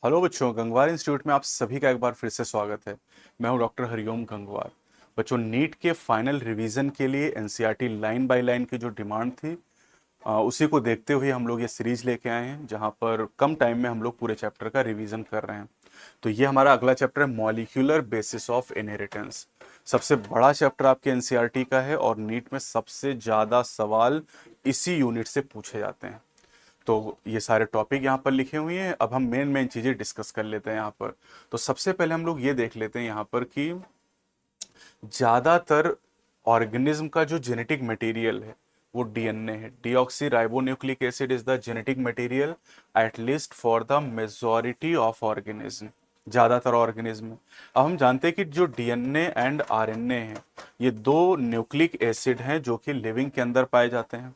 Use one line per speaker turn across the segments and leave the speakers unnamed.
Hello बच्चों, Gangwar institute में आप सभी का एक बार फिर से स्वागत है। मैं हूं डॉक्टर हरिओम गंगवार। बच्चों, नीट के फाइनल रिवीजन के लिए एनसीईआरटी लाइन बाय लाइन की जो डिमांड थी उसी को देखते हुए हम लोग ये सीरीज लेके आए हैं, जहां पर कम टाइम में हम लोग पूरे चैप्टर का रिवीजन कर रहे हैं। तो ये हमारा अगला चैप्टर है, मॉलिक्यूलर बेसिस ऑफ इनहेरिटेंस। सबसे बड़ा चैप्टर आपके एनसीईआरटी का है और नीट में सबसे ज़्यादा सवाल इसी यूनिट से पूछे जाते हैं। तो ये सारे टॉपिक यहाँ पर लिखे हुए हैं। अब हम मेन मेन चीज़ें डिस्कस कर लेते हैं यहाँ पर। तो सबसे पहले हम लोग ये देख लेते हैं यहाँ पर कि ज़्यादातर ऑर्गेनिज्म का जो जेनेटिक मटेरियल है वो डीएनए है। Deoxy ribonucleic acid is the genetic material at least for the majority of organism, ज़्यादातर ऑर्गेनिज्म में। अब हम जानते हैं कि जो डीएनए एंड आरएनए हैं, ये दो न्यूक्लिक एसिड हैं जो कि लिविंग के अंदर पाए जाते हैं।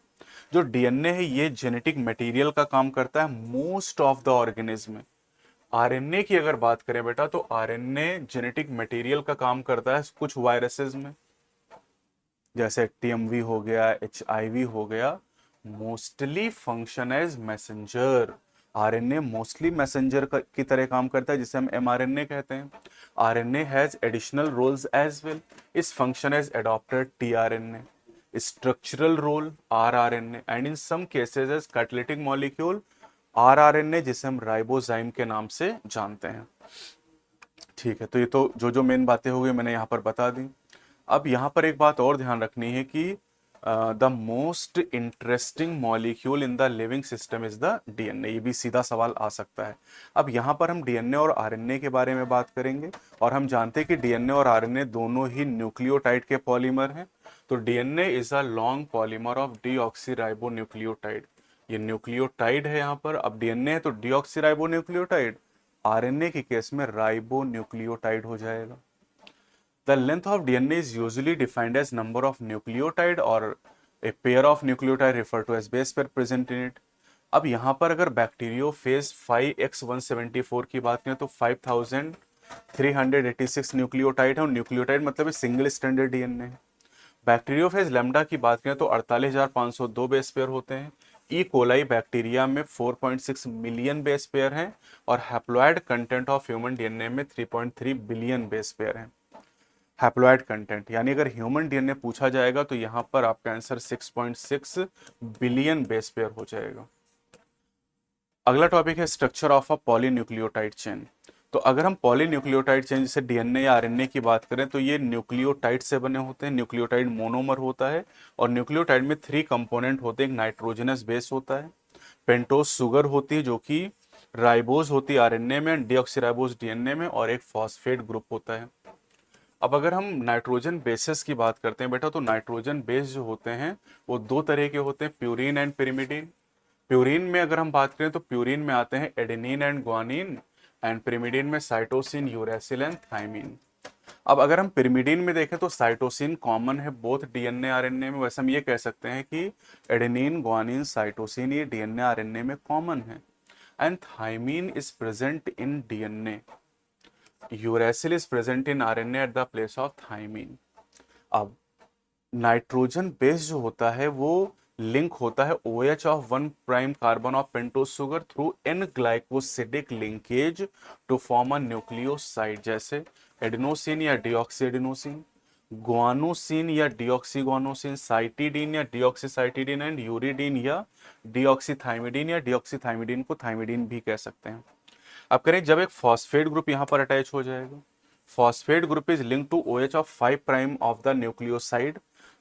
जो डीएनए है ये जेनेटिक मटेरियल का काम करता है मोस्ट ऑफ द ऑर्गेनिज्म में। आरएनए की अगर बात करें बेटा, तो आरएनए जेनेटिक मटेरियल का काम करता है कुछ वायरसेस में, जैसे टीएमवी हो गया, एचआईवी हो गया। Mostly function as messenger. RNA mostly messenger की तरह काम करता है, जिसे हम एमआरएनए कहते हैं। RNA has additional roles as well. इस function as adopted tRNA, structural role rRNA, and in some cases as catalytic molecule rRNA, जिसे हम राइबोजाइम के नाम से जानते हैं। ठीक है, तो ये तो जो जो मेन बातें हो गई मैंने यहाँ पर बता दी। अब यहाँ पर एक बात और ध्यान रखनी है कि the most interesting molecule in the living system is the DNA. ये भी सीधा सवाल आ सकता है। अब यहाँ पर हम डीएनए और आरएनए के बारे में बात करेंगे, और हम जानते हैं कि डीएनए और आरएनए दोनों ही न्यूक्लियोटाइड के पॉलीमर हैं। तो DNA is a long polymer of deoxyribonucleotide. ये न्यूक्लियोटाइड है यहाँ पर। अब डीएनए है तो डीऑक्सीराइबोन्यूक्लियोटाइड, आरएनए के केस में राइबोन्यूक्लियोटाइड हो जाएगा। The length of DNA is usually defined as number of nucleotide or a pair of nucleotide referred to as base pair present in it. अब यहाँ पर अगर बैक्टीरियोफेज 5x174 की बात करें तो 5386 न्यूक्लियोटाइड है, और न्यूक्लियोटाइड मतलब सिंगल स्टैंडर्ड डीएनए है। बैक्टीरियोफेज लैम्डा की बात करें तो 48502 बेस पेयर होते हैं। ई कोलाई बैक्टीरिया में 4.6 मिलियन बेस पेयर हैं, और haploid content of human DNA में 3.3 बिलियन बेस पेयर हैं। हैप्लॉयड कंटेंट यानी अगर ह्यूमन डीएनए पूछा जाएगा तो यहां पर आपका आंसर 6.6 बिलियन बेस पेयर हो जाएगा। अगला टॉपिक है structure of a polynucleotide chain. तो अगर हम पॉलीन्यूक्लियोटाइड चेन जैसे डीएनए या आरएनए की बात करें तो ये न्यूक्लियोटाइड से बने होते हैं। न्यूक्लियोटाइड मोनोमर होता है, और न्यूक्लियोटाइड में 3 कंपोनेंट होते हैं। एक नाइट्रोजनस बेस होता है, पेंटोज शुगर होती है जो कि राइबोज होती है आरएनए में, डीऑक्सीराइबोज डीएनए में, और एक फॉस्फेट ग्रुप होता है। अब अगर हम नाइट्रोजन बेसेस की बात करते हैं बेटा, तो नाइट्रोजन बेस जो होते हैं वो दो तरह के होते हैं, प्यूरिन एंड पिरिमिडिन। प्यूरिन में अगर हम बात करें तो प्यूरिन में आते हैं adenine and guanine, and pyrimidine में साइटोसिन, यूरेसिल एंड थाइमिन। अब अगर हम पिरिमिडिन में देखें तो साइटोसिन कॉमन है बोथ डीएनए आरएनए में। वैसे हम ये कह सकते हैं कि एडेनिन, ग्वानिन, साइटोसिन ये डीएनए आरएनए में कॉमन है, and thymine is present in DNA. Uracil is present in RNA at the place of thymine. अब नाइट्रोजन बेस जो होता है वो लिंक होता है OH of 1 prime carbon of pentose sugar through an glycosidic linkage to form a nucleoside, जैसे adenosine या deoxyadenosine, guanosine या डीऑक्सीग्वानोसिन, साइटिडीन या डीऑक्सीसाइटिडीन, एंड यूरिडीन या डीऑक्सीथाइमिडीन, या डीऑक्सीथाइमिडीन को थाइमिडीन भी कह सकते हैं। अब करें जब एक फॉस्फेट ग्रुप यहां पर अटैच हो जाएगा, phosphate group is link to OH of 5 prime of the nucleoside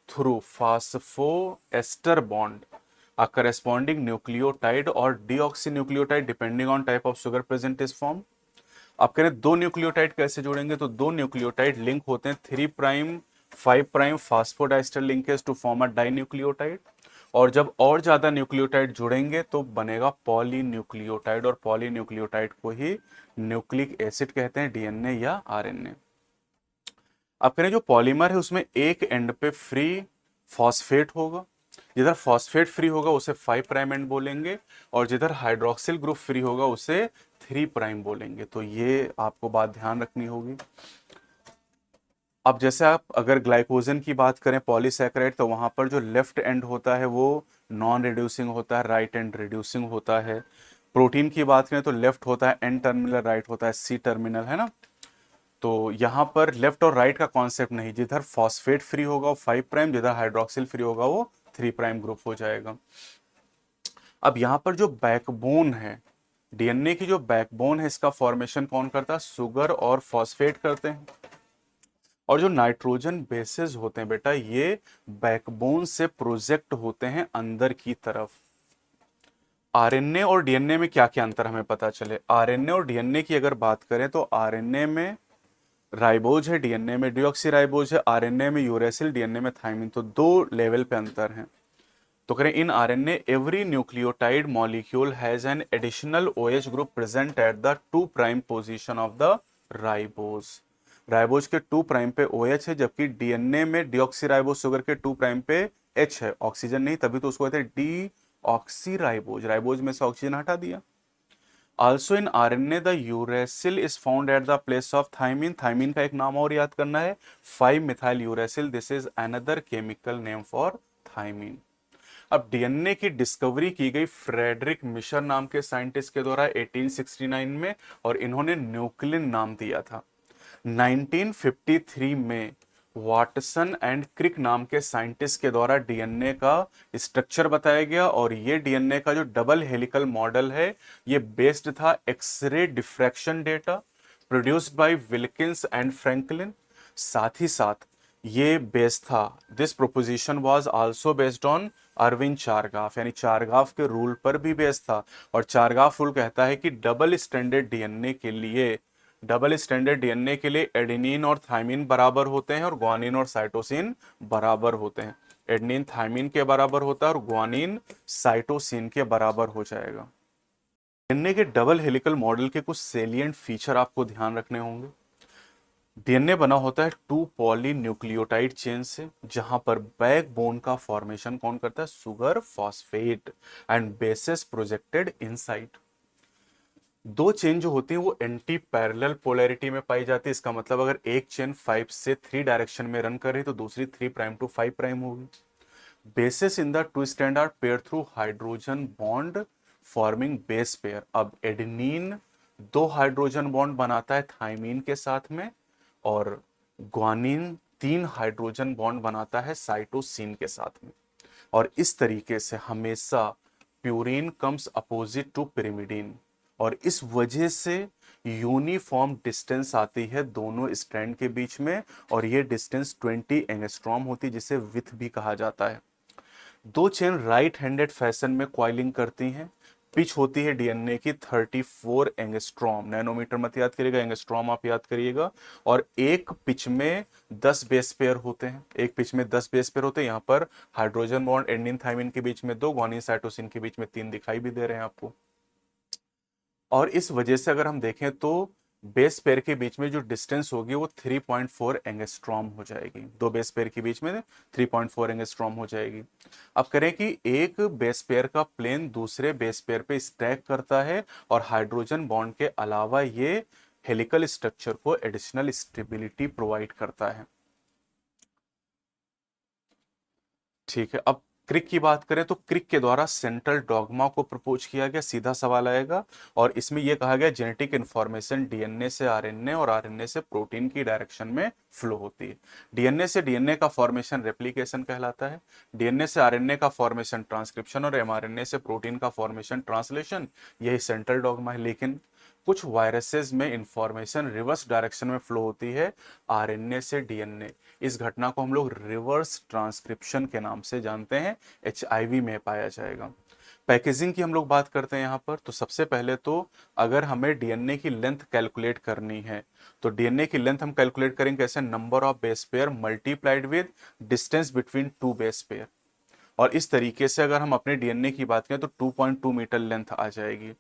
through phosphoester bond, a corresponding nucleotide or deoxynucleotide depending on type of sugar present is formed। अब करें दो न्यूक्लियोटाइड कैसे जोड़ेंगे, तो दो न्यूक्लियोटाइड लिंक होते हैं 3 prime 5 prime phosphodiester linkage to form a dinucleotide, और जब और ज्यादा न्यूक्लियोटाइड जुड़ेंगे तो बनेगा पॉलीन्यूक्लियोटाइड, और पॉलीन्यूक्लियोटाइड को ही न्यूक्लिक एसिड कहते हैं, डीएनए या आरएनए। अब करें जो पॉलीमर है उसमें एक एंड पे फ्री फॉस्फेट होगा, जिधर फॉस्फेट फ्री होगा उसे 5 प्राइम एंड बोलेंगे, और जिधर हाइड्रोक्सिल ग्रुप फ्री होगा उसे 3 प्राइम बोलेंगे। तो ये आपको बात ध्यान रखनी होगी। अब जैसे आप अगर ग्लाइकोजन की बात करें पॉलीसैकेराइड, तो वहां पर जो लेफ्ट एंड होता है वो नॉन रिड्यूसिंग होता है, राइट एंड रिड्यूसिंग होता है। प्रोटीन की बात करें तो लेफ्ट होता है एन टर्मिनल, राइट होता है सी टर्मिनल, है ना। तो यहाँ पर लेफ्ट और राइट का कॉन्सेप्ट नहीं, जिधर फॉस्फेट फ्री होगा वो 5 प्राइम, जिधर हाइड्रोक्सिल फ्री होगा वो 3 प्राइम ग्रुप हो जाएगा। अब यहाँ पर जो बैकबोन है, डीएनए की जो बैकबोन है, इसका फॉर्मेशन कौन करता है? शुगर और फॉस्फेट करते हैं। और जो नाइट्रोजन बेसेस होते हैं बेटा, ये बैकबोन से प्रोजेक्ट होते हैं अंदर की तरफ। आरएनए और डीएनए में क्या क्या अंतर हमें पता चले? आरएनए और डीएनए की अगर बात करें तो आरएनए में राइबोज है, डीएनए में डीऑक्सीराइबोज है, आरएनए में यूरेसिल, डीएनए में थाइमिन। तो 2 लेवल पे अंतर है। तो करें in RNA every nucleotide molecule has an additional OH group present at the 2 prime position of the ribose. Ribose के 2 प्राइम पे OH है, जबकि डीएनए में डीऑक्सीराइबोज शुगर के 2 प्राइम पे H है, ऑक्सीजन नहीं, तभी तो उसको कहते हैं डीऑक्सीराइबोज। राइबोज में से ऑक्सीजन हटा दिया। Also in RNA the uracil is found at the place of thymine। Thymine का एक नाम और याद करना है, 5-methyl uracil। This is another chemical name for thymine. अब डीएनए की डिस्कवरी की गई फ्रेडरिक मिशर नाम के साइंटिस्ट के द्वारा 1869 में, और इन्होंने न्यूक्लिन नाम दिया था। 1953 में वाटसन एंड क्रिक नाम के साइंटिस्ट के द्वारा डीएनए का स्ट्रक्चर बताया गया, और ये डीएनए का जो डबल हेलिकल मॉडल है, ये बेस्ड था x ray diffraction data produced by Wilkins and Franklin. साथ ही साथ ये बेस्ड था, this proposition was also based on Erwin Chargaff, यानी चारगाफ के रूल पर भी बेस्ड था। और चारगाफ रूल कहता है कि डबल स्टैंडर्ड डीएनए के लिए एडेनिन और थाइमिन बराबर होते हैं और ग्वानिन और साइटोसिन बराबर होते हैं। एडेनिन थाइमिन के बराबर होता है और ग्वानिन साइटोसिन के बराबर हो जाएगा। डीएनए के डबल हेलिकल मॉडल के कुछ सेलिएंट फीचर आपको ध्यान रखने होंगे। डीएनए बना होता है 2 पॉलीन्यूक्लियोटाइड चेन से, जहां पर बैकबोन का फॉर्मेशन कौन करता है? Sugar phosphate, and bases projected inside. 2 chain जो होती हैं वो एंटी पैरेलल पोलैरिटी में पाई जाती है। इसका मतलब अगर एक चेन 5 से 3 डायरेक्शन में रन कर रही तो दूसरी 3 प्राइम टू 5 प्राइम होगी। Bases in the 2 strand are pair through hydrogen bond forming base pair. अब एडेनिन 2 हाइड्रोजन बॉन्ड बनाता है थाइमीन के साथ में, और ग्वानिन 3 हाइड्रोजन बॉन्ड बनाता है साइटोसिन के साथ में। और इस तरीके से हमेशा purine comes opposite to pyrimidine, और इस वजह से यूनिफॉर्म डिस्टेंस आती है दोनों स्ट्रैंड के बीच में, और ये डिस्टेंस 20 एंगस्ट्रॉम होती है, जिसे विथ भी कहा जाता है। 2 चेन राइट हैंडेड फैशन में क्वाइलिंग करती हैं। पिच होती है डीएनए की 34 एंगस्ट्रॉम, नैनोमीटर मत याद करिएगा, एंगस्ट्रॉम आप याद करिएगा। और एक पिच में 10 बेस पेयर होते हैं, एक पिच में 10 बेस पेयर होते हैं। यहाँ पर हाइड्रोजन बॉन्ड एडेनिन थाइमिन के बीच में 2, ग्वानिन साइटोसिन के बीच में 3 दिखाई भी दे रहे हैं आपको। और इस वजह से अगर हम देखें तो बेस पेयर के बीच में जो डिस्टेंस होगी वो 3.4 एंगस्ट्रॉम हो जाएगी। 2 बेस पेयर के बीच में 3.4 एंगस्ट्रॉम हो जाएगी। अब करें कि एक बेस पेयर का प्लेन दूसरे बेस पेयर पे स्टैक करता है, और हाइड्रोजन बॉन्ड के अलावा ये हेलिकल स्ट्रक्चर को एडिशनल स्टेबिलिटी प्रोवाइड करता है। ठीक है, अब क्रिक की बात करें तो क्रिक के द्वारा सेंट्रल डॉगमा को प्रपोज किया गया। सीधा सवाल आएगा, और इसमें यह कहा गया जेनेटिक इंफॉर्मेशन डीएनए से आरएनए और आरएनए से प्रोटीन की डायरेक्शन में फ्लो होती है। डीएनए से डीएनए का फॉर्मेशन रेप्लिकेशन कहलाता है, डीएनए से आरएनए का फॉर्मेशन ट्रांसक्रिप्शन, और एमआरएनए से प्रोटीन का फॉर्मेशन ट्रांसलेशन। यही सेंट्रल डॉगमा है। लेकिन कुछ वायरसेस में इंफॉर्मेशन रिवर्स डायरेक्शन में फ्लो होती है, आरएनए से डीएनए। इस घटना को हम लोग रिवर्स ट्रांसक्रिप्शन के नाम से जानते हैं, एचआईवी में पाया जाएगा। पैकेजिंग की हम लोग बात करते हैं यहाँ पर, तो सबसे पहले तो अगर हमें डीएनए की लेंथ कैलकुलेट करनी है तो डीएनए की लेंथ हम कैलकुलेट करेंगे कैसे? Number of base pair multiplied with distance between 2 base pair. और इस तरीके से अगर हम अपने डीएनए की बात करें तो 2.2 मीटर लेंथ आ जाएगी।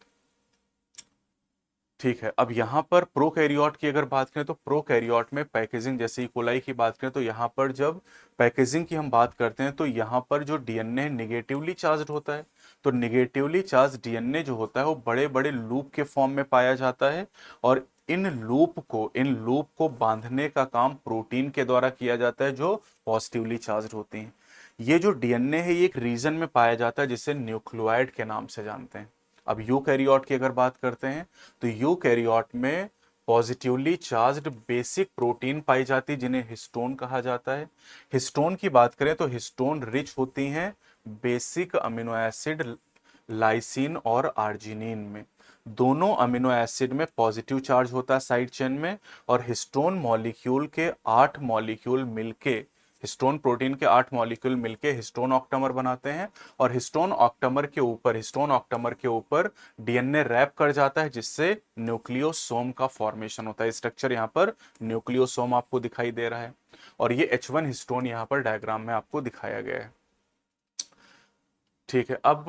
ठीक है, अब यहाँ पर प्रोकैरियोट की अगर बात करें तो प्रोकैरियोट में पैकेजिंग, जैसे इकोलाई की बात करें तो यहाँ पर जब पैकेजिंग की हम बात करते हैं तो यहाँ पर जो डीएनए निगेटिवली चार्ज्ड होता है, तो निगेटिवली चार्ज डीएनए जो होता है वो बड़े बड़े लूप के फॉर्म में पाया जाता है, और इन लूप को बांधने का काम प्रोटीन के द्वारा किया जाता है जो पॉजिटिवली चार्ज्ड होती हैं। ये जो डीएनए है ये एक रीजन में पाया जाता है जिसे न्यूक्लियोइड के नाम से जानते हैं। अब यूकैरियोट की अगर बात करते हैं तो यूकैरियोट में पॉजिटिवली चार्ज्ड बेसिक प्रोटीन पाई जाती है जिन्हें हिस्टोन कहा जाता है। हिस्टोन की बात करें तो हिस्टोन रिच होती हैं बेसिक अमीनो एसिड लाइसिन और आर्जिनिन में। दोनों अमीनो एसिड में पॉजिटिव चार्ज होता है साइड चेन में, और हिस्टोन मॉलिक्यूल के 8 मॉलिक्यूल मिलके, हिस्टोन प्रोटीन के 8 मॉलिक्यूल मिलके हिस्टोन ऑक्टामर बनाते हैं। और हिस्टोन ऑक्टामर के ऊपर डीएनए रैप कर जाता है जिससे न्यूक्लियोसोम का फॉर्मेशन होता है। स्ट्रक्चर यहाँ पर न्यूक्लियोसोम आपको दिखाई दे रहा है, और ये H1 हिस्टोन यहाँ पर डायग्राम में आपको दिखाया गया है। ठीक है। अब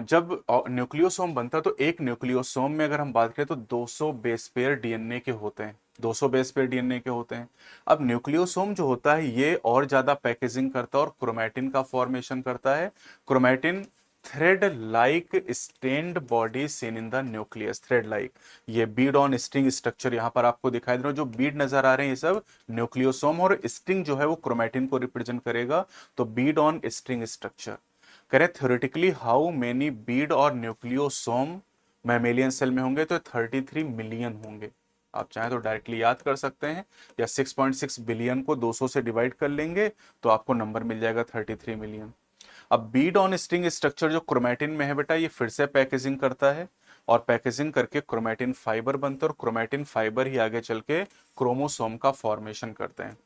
जब न्यूक्लियोसोम बनता है तो एक न्यूक्लियोसोम में अगर हम बात करें तो 200 बेस पेयर डीएनए के होते हैं, 200 बेस पेयर डीएनए के होते हैं। अब न्यूक्लियोसोम जो होता है ये और ज्यादा पैकेजिंग करता है और क्रोमैटिन का फॉर्मेशन करता है। Chromatin thread like stained body seen in the nucleus, thread like, ये बीड ऑन स्ट्रिंग स्ट्रक्चर यहाँ पर आपको दिखाई दे रहा है। जो बीड नजर आ रहे हैं ये सब न्यूक्लियोसोम, और स्ट्रिंग जो है वो क्रोमैटिन को रिप्रेजेंट करेगा, तो बीड ऑन स्ट्रिंग स्ट्रक्चर। करें थ्योरेटिकली हाउ मेनी बीड और न्यूक्लियोसोम मैमेलियन सेल में होंगे, तो 33 मिलियन होंगे। आप चाहें तो डायरेक्टली याद कर सकते हैं, या 6.6 बिलियन को 200 से डिवाइड कर लेंगे तो आपको नंबर मिल जाएगा 33 मिलियन। अब बीड ऑन स्ट्रिंग स्ट्रक्चर जो क्रोमैटिन में है बेटा, ये फिर से पैकेजिंग करता है, और पैकेजिंग करके क्रोमैटिन फाइबर बनते हैं, और क्रोमैटिन फाइबर ही आगे चल के क्रोमोसोम का फॉर्मेशन करते हैं।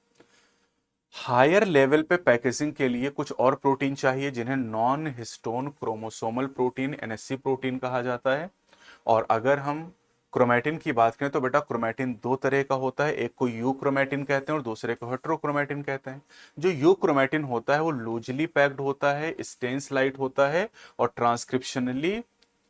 हायर लेवल पे पैकेजिंग के लिए कुछ और प्रोटीन चाहिए जिन्हें non histone chromosomal protein, NSC protein कहा जाता है। और अगर हम क्रोमैटिन की बात करें तो बेटा क्रोमैटिन दो तरह का होता है, एक को यू क्रोमैटिन कहते हैं और दूसरे को हेट्रोक्रोमैटिन कहते हैं। जो यू क्रोमैटिन होता है वो लूजली पैक्ड होता है, स्टेन्स लाइट होता है, और ट्रांसक्रिप्शनली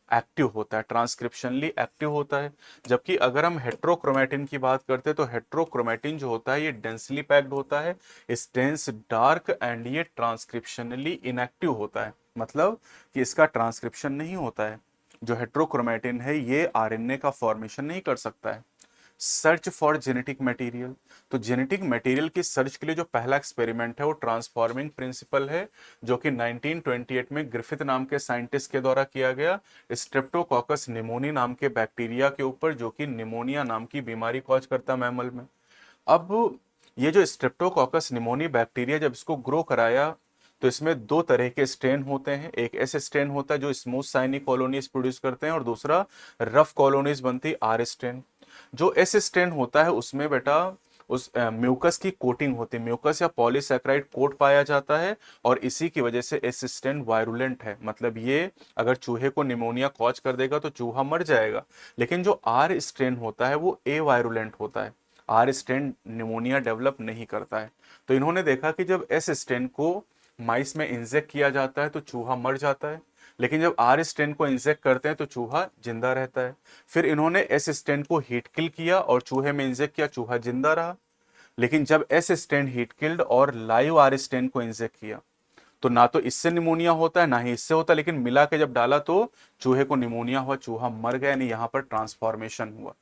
एक्टिव होता है, ट्रांसक्रिप्शनली एक्टिव होता है। जबकि अगर हम हेट्रोक्रोमैटिन की बात करते हैं तो हेट्रोक्रोमैटिन जो होता है ये डेंसली पैक्ड होता है, स्टेंस डार्क, एंड ये ट्रांसक्रिप्शनली इनएक्टिव होता है, मतलब कि इसका ट्रांसक्रिप्शन नहीं होता है। जो हेट्रोक्रोमैटिन है ये आरएनए का फॉर्मेशन नहीं कर सकता है। सर्च फॉर जेनेटिक मटेरियल, तो जेनेटिक मटेरियल की सर्च के लिए जो पहला एक्सपेरिमेंट है वो ट्रांसफॉर्मिंग प्रिंसिपल है, जो कि 1928 में ग्रिफिथ नाम के साइंटिस्ट के द्वारा किया गया स्ट्रेप्टोकॉकस निमोनी नाम के बैक्टीरिया के ऊपर, जो कि निमोनिया नाम की बीमारी कॉज करता है मैमल में। अब ये जो स्ट्रेप्टोकॉकस निमोनी बैक्टीरिया जब इसको ग्रो कराया तो इसमें दो तरह के स्ट्रेन होते हैं। एक ऐसे स्ट्रेन होता है जो स्मूथ साइनी कॉलोनीज प्रोड्यूस करते हैं, और दूसरा रफ कॉलोनीज बनती आर स्ट्रेन। जो एस स्ट्रेन होता है उसमें बेटा उस म्यूकस की कोटिंग होती है, म्यूकस या पॉलीसैकेराइड कोट पाया जाता है, और इसी की वजह से एस स्ट्रेन वायरुलेंट है, मतलब ये अगर चूहे को निमोनिया कॉज कर देगा तो चूहा मर जाएगा। लेकिन जो आर स्ट्रेन होता है वो ए वायरुलेंट होता है, आर स्ट्रेन निमोनिया डेवलप नहीं करता है। तो इन्होंने देखा कि जब एस स्ट्रेन को माइस में इंजेक्ट किया जाता है तो चूहा मर जाता है, लेकिन जब आर स्ट्रेन को इंजेक्ट करते हैं तो चूहा जिंदा रहता है। फिर इन्होंने एस स्ट्रेन को हीट किल किया और चूहे में इंजेक्ट किया, चूहा जिंदा रहा। लेकिन जब एस स्ट्रेन हीट किल्ड और लाइव आर स्ट्रेन को इंजेक्ट किया तो ना तो इससे निमोनिया होता है ना ही इससे होता, लेकिन मिला के जब डाला तो चूहे को निमोनिया हुआ, चूहा मर गया, यानी यहां पर ट्रांसफॉर्मेशन हुआ।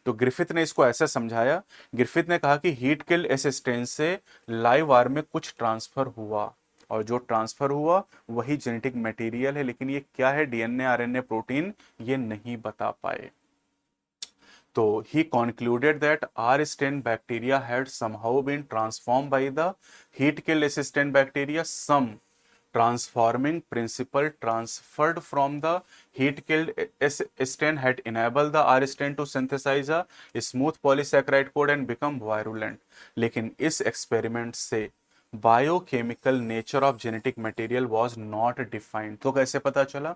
तो ग्रिफिथ ने इसको ऐसे समझाया, ग्रिफिथ ने कहा कि हीट किल्ड एस स्ट्रेन से लाइव आर में कुछ ट्रांसफर हुआ, और जो ट्रांसफर हुआ वही जेनेटिक मटेरियल है, लेकिन ये क्या है, डीएनए आरएनए प्रोटीन, ये नहीं बता पाए। तो he concluded that R-strain bacteria had somehow been transformed by the heat-killed assistant bacteria. Some transforming principle transferred from the heat-killed strain had enabled the R-strain to synthesize a smooth polysaccharide code and become virulent. लेकिन इस experiment से biochemical nature of genetic material was not defined. तो कैसे पता चला?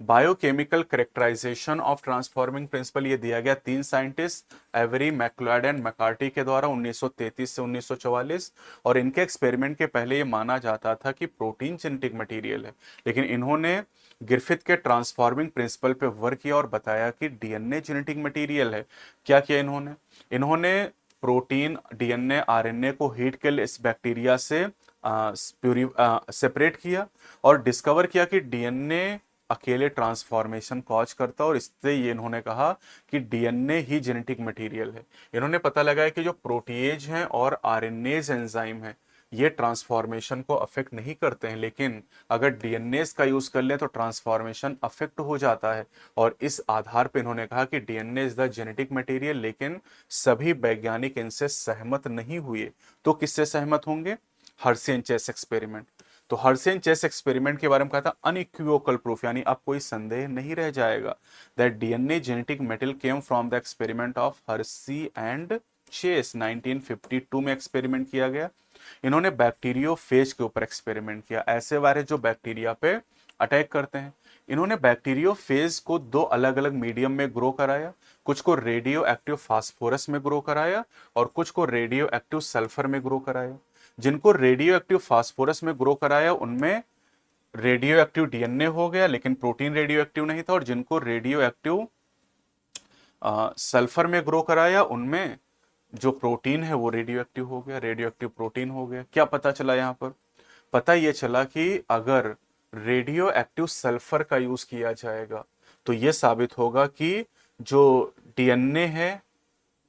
Biochemical characterization of transforming principle ये दिया गया तीन scientist, Avery, MacLeod and McCarty के द्वारा 1933 से 1944। और इनके एक्सपेरिमेंट के पहले ये माना जाता था कि प्रोटीन जेनेटिक मटेरियल है, लेकिन इन्होंने ग्रिफिथ के ट्रांसफॉर्मिंग प्रिंसिपल पे वर्क किया और बताया कि डीएनए जेनेटिक मटेरियल है। क्या किया इन्होंने? इन्होंने प्रोटीन, डीएनए, आरएनए को हीट किल इस बैक्टीरिया से सेपरेट किया और डिस्कवर किया कि डीएनए अकेले ट्रांसफॉर्मेशन कॉज करता, और इससे ये इन्होंने कहा कि डीएनए ही जेनेटिक मटेरियल है। इन्होंने पता लगाया कि जो प्रोटीएज हैं और आरएनएज एंजाइम है ये ट्रांसफॉर्मेशन को अफेक्ट नहीं करते हैं, लेकिन अगर डीएनए का यूज कर लें तो ट्रांसफॉर्मेशन अफेक्ट हो जाता है। और इस आधार पर इन्होंने कहा कि DNA is the genetic material, लेकिन सभी वैज्ञानिक इनसे सहमत नहीं हुए। तो किससे सहमत होंगे? Hershey and chess experiment. तो हर्शी एंड चेस एक्सपेरिमेंट के बारे में कहा था अनइक्विवोकल प्रूफ, यानी अब कोई संदेह नहीं रह जाएगा, that DNA genetic material came from the experiment of Hershey and Chase. 1952 में एक्सपेरिमेंट किया गया। इन्होंने बैक्टीरियोफेज के ऊपर एक्सपेरिमेंट किया, ऐसे वायरस जो बैक्टीरिया पे अटैक करते हैं। इन्होंने बैक्टीरियोफेज को दो अलग अलग मीडियम में ग्रो कराया, कुछ को रेडियो एक्टिव फास्फोरस में ग्रो कराया और कुछ को रेडियो एक्टिव सल्फर में ग्रो कराया। जिनको रेडियो एक्टिव फास्फोरस में ग्रो कराया उनमें रेडियो एक्टिव डीएनए हो गया, लेकिन प्रोटीन रेडियो एक्टिव नहीं था। और जिनको रेडियो एक्टिव सल्फर में ग्रो कराया उनमें जो प्रोटीन है वो रेडियो एक्टिव हो गया, रेडियो एक्टिव प्रोटीन हो गया। क्या पता चला यहां पर? पता ये चला कि अगर रेडियो एक्टिव सल्फर का यूज किया जाएगा तो यह साबित होगा कि जो डीएनए है,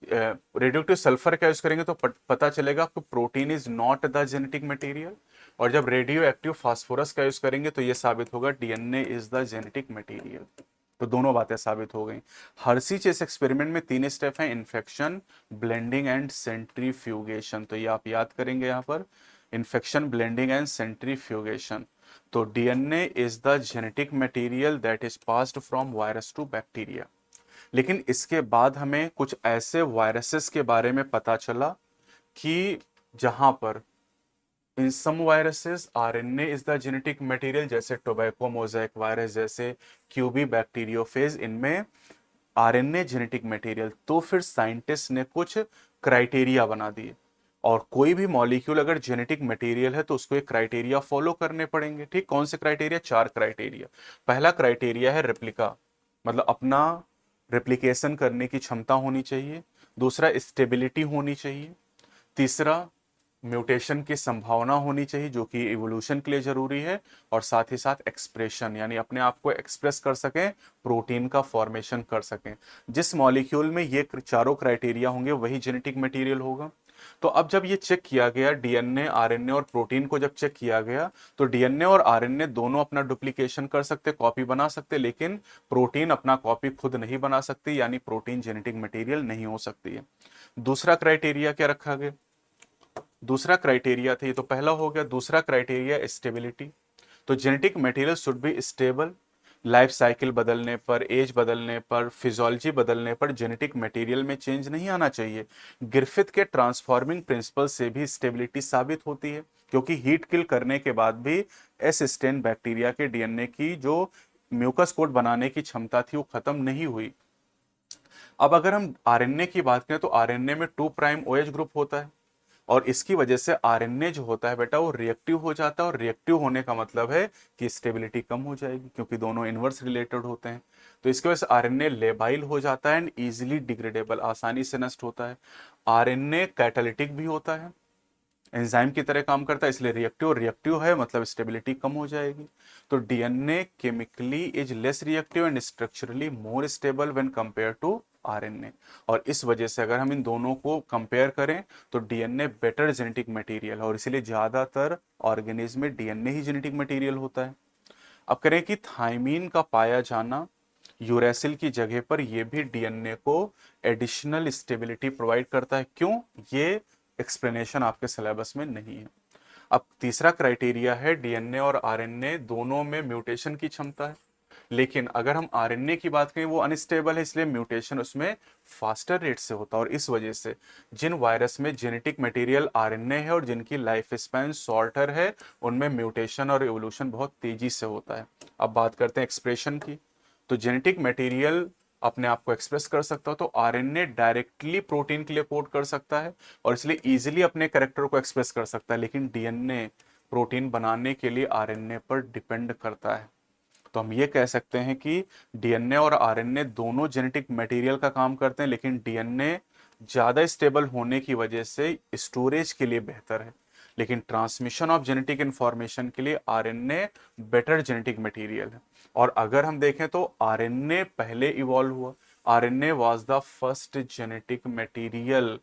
रेडियो एक्टिव सल्फर का यूज करेंगे तो पता चलेगा कि protein is not the genetic material. और जब रेडियो एक्टिव फास्फोरस का यूज करेंगे तो यह साबित होगा DNA is the genetic material. तो दोनों बातें साबित हो गई। हर्शी चेस एक्सपेरिमेंट में 3 स्टेप हैं, इन्फेक्शन, ब्लेंडिंग एंड सेंट्रीफ्यूगेशन। तो ये आप याद करेंगे यहां पर, इन्फेक्शन, ब्लेंडिंग एंड सेंट्रीफ्यूगेशन। तो DNA is the genetic material that is passed from virus to bacteria. लेकिन इसके बाद हमें कुछ ऐसे वायरसेस के बारे में पता चला कि जहां पर in some viruses RNA is the genetic material, जैसे टोबैको मोज़ेक वायरस, जैसे क्यूबी बैक्टीरियोफेज, इनमें आरएनए जेनेटिक मटेरियल। तो फिर साइंटिस्ट ने कुछ क्राइटेरिया बना दिए, और कोई भी मॉलिक्यूल अगर जेनेटिक मटेरियल है तो उसको एक क्राइटेरिया फॉलो करने पड़ेंगे। ठीक, कौन से क्राइटेरिया? 4 क्राइटेरिया। पहला क्राइटेरिया है रेप्लिका, मतलब अपना रेप्लिकेशन करने की क्षमता होनी चाहिए। दूसरा, स्टेबिलिटी होनी चाहिए। तीसरा, म्यूटेशन की संभावना होनी चाहिए जो कि इवोल्यूशन के लिए जरूरी है। और साथ ही साथ एक्सप्रेशन, यानी अपने आप को एक्सप्रेस कर सकें, प्रोटीन का फॉर्मेशन कर सकें। जिस मॉलिक्यूल में ये चारों क्राइटेरिया होंगे वही जेनेटिक मटेरियल होगा। तो अब जब ये चेक किया गया, डीएनए, आरएनए और प्रोटीन को जब चेक किया गया, तो डीएनए और आरएनए दोनों अपना डुप्लीकेशन कर सकते, कॉपी बना सकते, लेकिन प्रोटीन अपना कॉपी खुद नहीं बना सकती, यानी प्रोटीन जेनेटिक मटेरियल नहीं हो सकती है। दूसरा क्राइटेरिया क्या रखा गया? दूसरा क्राइटेरिया था, ये तो पहला हो गया। दूसरा क्राइटेरिया स्टेबिलिटी। तो genetic material should be stable. Life cycle बदलने पर, एज बदलने पर, फिजियोलॉजी बदलने पर जेनेटिक मटेरियल में चेंज नहीं आना चाहिए। ग्रिफिथ के ट्रांसफॉर्मिंग प्रिंसिपल से भी स्टेबिलिटी साबित होती है, क्योंकि हीट किल करने के बाद भी एस स्टेन बैक्टीरिया के डीएनए की जो म्यूकस कोट बनाने की क्षमता थी वो खत्म नहीं हुई। अब अगर हम आरएनए की बात करें तो आरएनए में 2 प्राइम ओएच ग्रुप होता है, और इसकी वजह से आरएनए जो होता है बेटा वो रिएक्टिव हो जाता है। और रिएक्टिव होने का मतलब है कि स्टेबिलिटी कम हो जाएगी, क्योंकि दोनों इनवर्स रिलेटेड होते हैं। तो इसकी वजह से आरएनए लेबाइल हो जाता है एंड इजीली डिग्रेडेबल, आसानी से नष्ट होता है। आरएनए कैटालिटिक भी होता है, एंजाइम की तरह काम करता है, इसलिए रिएक्टिव, रिएक्टिव है मतलब स्टेबिलिटी कम हो जाएगी। तो DNA chemically is less reactive and structurally more stable when compare to RNA. और इस वजह से अगर हम इन दोनों को कंपेयर करें तो डीएनए बेटर जेनेटिक मटेरियल है, और इसीलिए ज्यादातर ऑर्गेनिज्म में डीएनए ही जेनेटिक मटेरियल होता है। अब करें कि थायमीन का पाया जाना यूरेसिल की जगह पर, यह भी डीएनए को एडिशनल स्टेबिलिटी प्रोवाइड करता है। क्यों? ये एक्सप्लेनेशन आपके सिलेबस में नहीं है। अब तीसरा क्राइटेरिया है डीएनए और आरएनए दोनों में म्यूटेशन की क्षमता है, लेकिन अगर हम आरएनए की बात करें वो अनस्टेबल है, इसलिए म्यूटेशन उसमें फास्टर रेट से होता है। और इस वजह से जिन वायरस में जेनेटिक मटेरियल आरएनए है और जिनकी लाइफ स्पैन शॉर्टर है, उनमें म्यूटेशन और एवोल्यूशन बहुत तेजी से होता है। अब बात करते हैं एक्सप्रेशन की। तो जेनेटिक मटेरियल अपने आप को एक्सप्रेस कर सकता हो, तो आरएनए डायरेक्टली प्रोटीन के लिए कोड कर सकता है और इसलिए इजीली अपने कैरेक्टर को एक्सप्रेस कर सकता है, लेकिन डीएनए प्रोटीन बनाने के लिए आरएनए पर डिपेंड करता है। तो हम ये कह सकते हैं कि डीएनए और आरएनए दोनों जेनेटिक मटेरियल का काम करते हैं, लेकिन डीएनए ज्यादा स्टेबल होने की वजह से स्टोरेज के लिए बेहतर है, लेकिन ट्रांसमिशन ऑफ जेनेटिक इंफॉर्मेशन के लिए आरएनए बेटर जेनेटिक मटेरियल है। और अगर हम देखें तो आरएनए पहले इवॉल्व हुआ। RNA was the first genetic material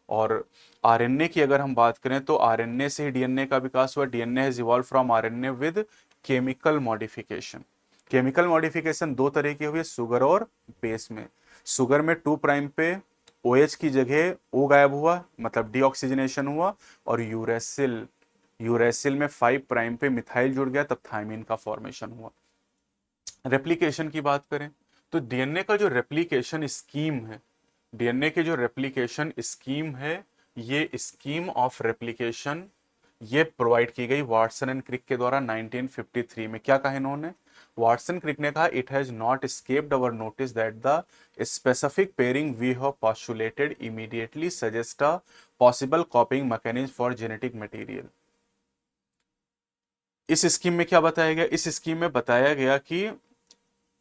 और आरएनए की अगर हम बात करें तो आरएनए से ही डीएनए का विकास हुआ। DNA has evolve from RNA with chemical modification. Chemical modification दो तरह की हुई है, शुगर और बेस में। शुगर में 2 प्राइम पे OH की जगह O गायब हुआ, मतलब डीऑक्सीजनेशन हुआ। और यूरेसिल यूरेसिल में 5 प्राइम पे मिथाइल जुड़ गया, तब थायमीन का फॉर्मेशन हुआ। रेप्लिकेशन की बात करें तो डीएनए का जो रेप्लिकेशन स्कीम है, डीएनए के जो रेप्लिकेशन स्कीम है, ये स्कीम ऑफ रेप्लिकेशन ये प्रोवाइड की गई वाटसन एंड क्रिक के द्वारा 1953 में। क्या कहा इन्होंने? वाटसन क्रिक ने कहा, it has not escaped our notice that the specific pairing we have postulated immediately suggest a possible copying mechanism for genetic material। इस स्कीम में क्या बताया गया? इस स्कीम में बताया गया कि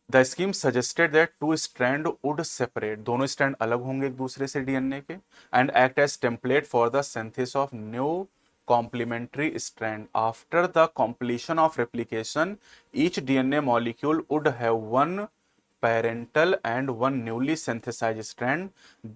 the scheme suggested that 2 strand would separate, दोनों स्ट्रैंड अलग होंगे एक दूसरे से डीएनए के, and act as template for the synthesis of new complementary strand after the completion of replication each DNA molecule would have one parental and one newly synthesized strand।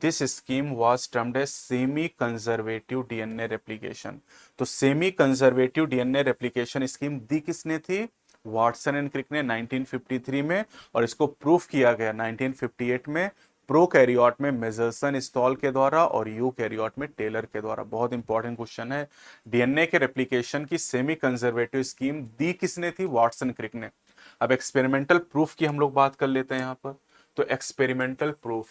this scheme was termed as semi conservative DNA replication। तो semi conservative DNA replication scheme दी किसने थी? Watson and Crick ने 1953 में, और इसको proof किया गया 1958 में प्रोकैरियोट में मेजरसन स्टॉल के द्वारा और यूकैरियोट में टेलर के द्वारा। बहुत इंपॉर्टेंट क्वेश्चन है। डीएनए के रेप्लिकेशन की सेमी कंजर्वेटिव स्कीम दी किसने थी? वाटसन क्रिक ने। अब एक्सपेरिमेंटल प्रूफ की हम लोग बात कर लेते हैं यहां पर। तो experimental proof,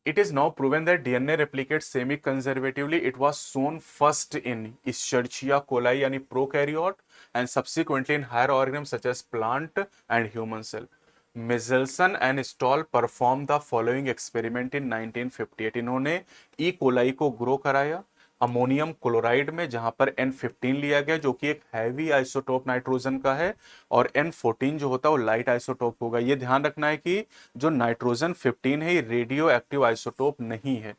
it is now proven that DNA replicates semi-conservatively। It was shown first in Escherichia coli यानी prokaryote and subsequently in higher organisms such as plant and human cell। Michelson and Stoll performed the following experiment in 1958। इन्होंने E. coli को grow कराया ammonium chloride में, जहां पर N15 लिया गया जो कि एक हैवी आइसोटोप नाइट्रोजन का है, और N14 जो होता है वो लाइट आइसोटोप होगा। ये ध्यान रखना है कि जो नाइट्रोजन 15 है ये रेडियो एक्टिव आइसोटोप नहीं है,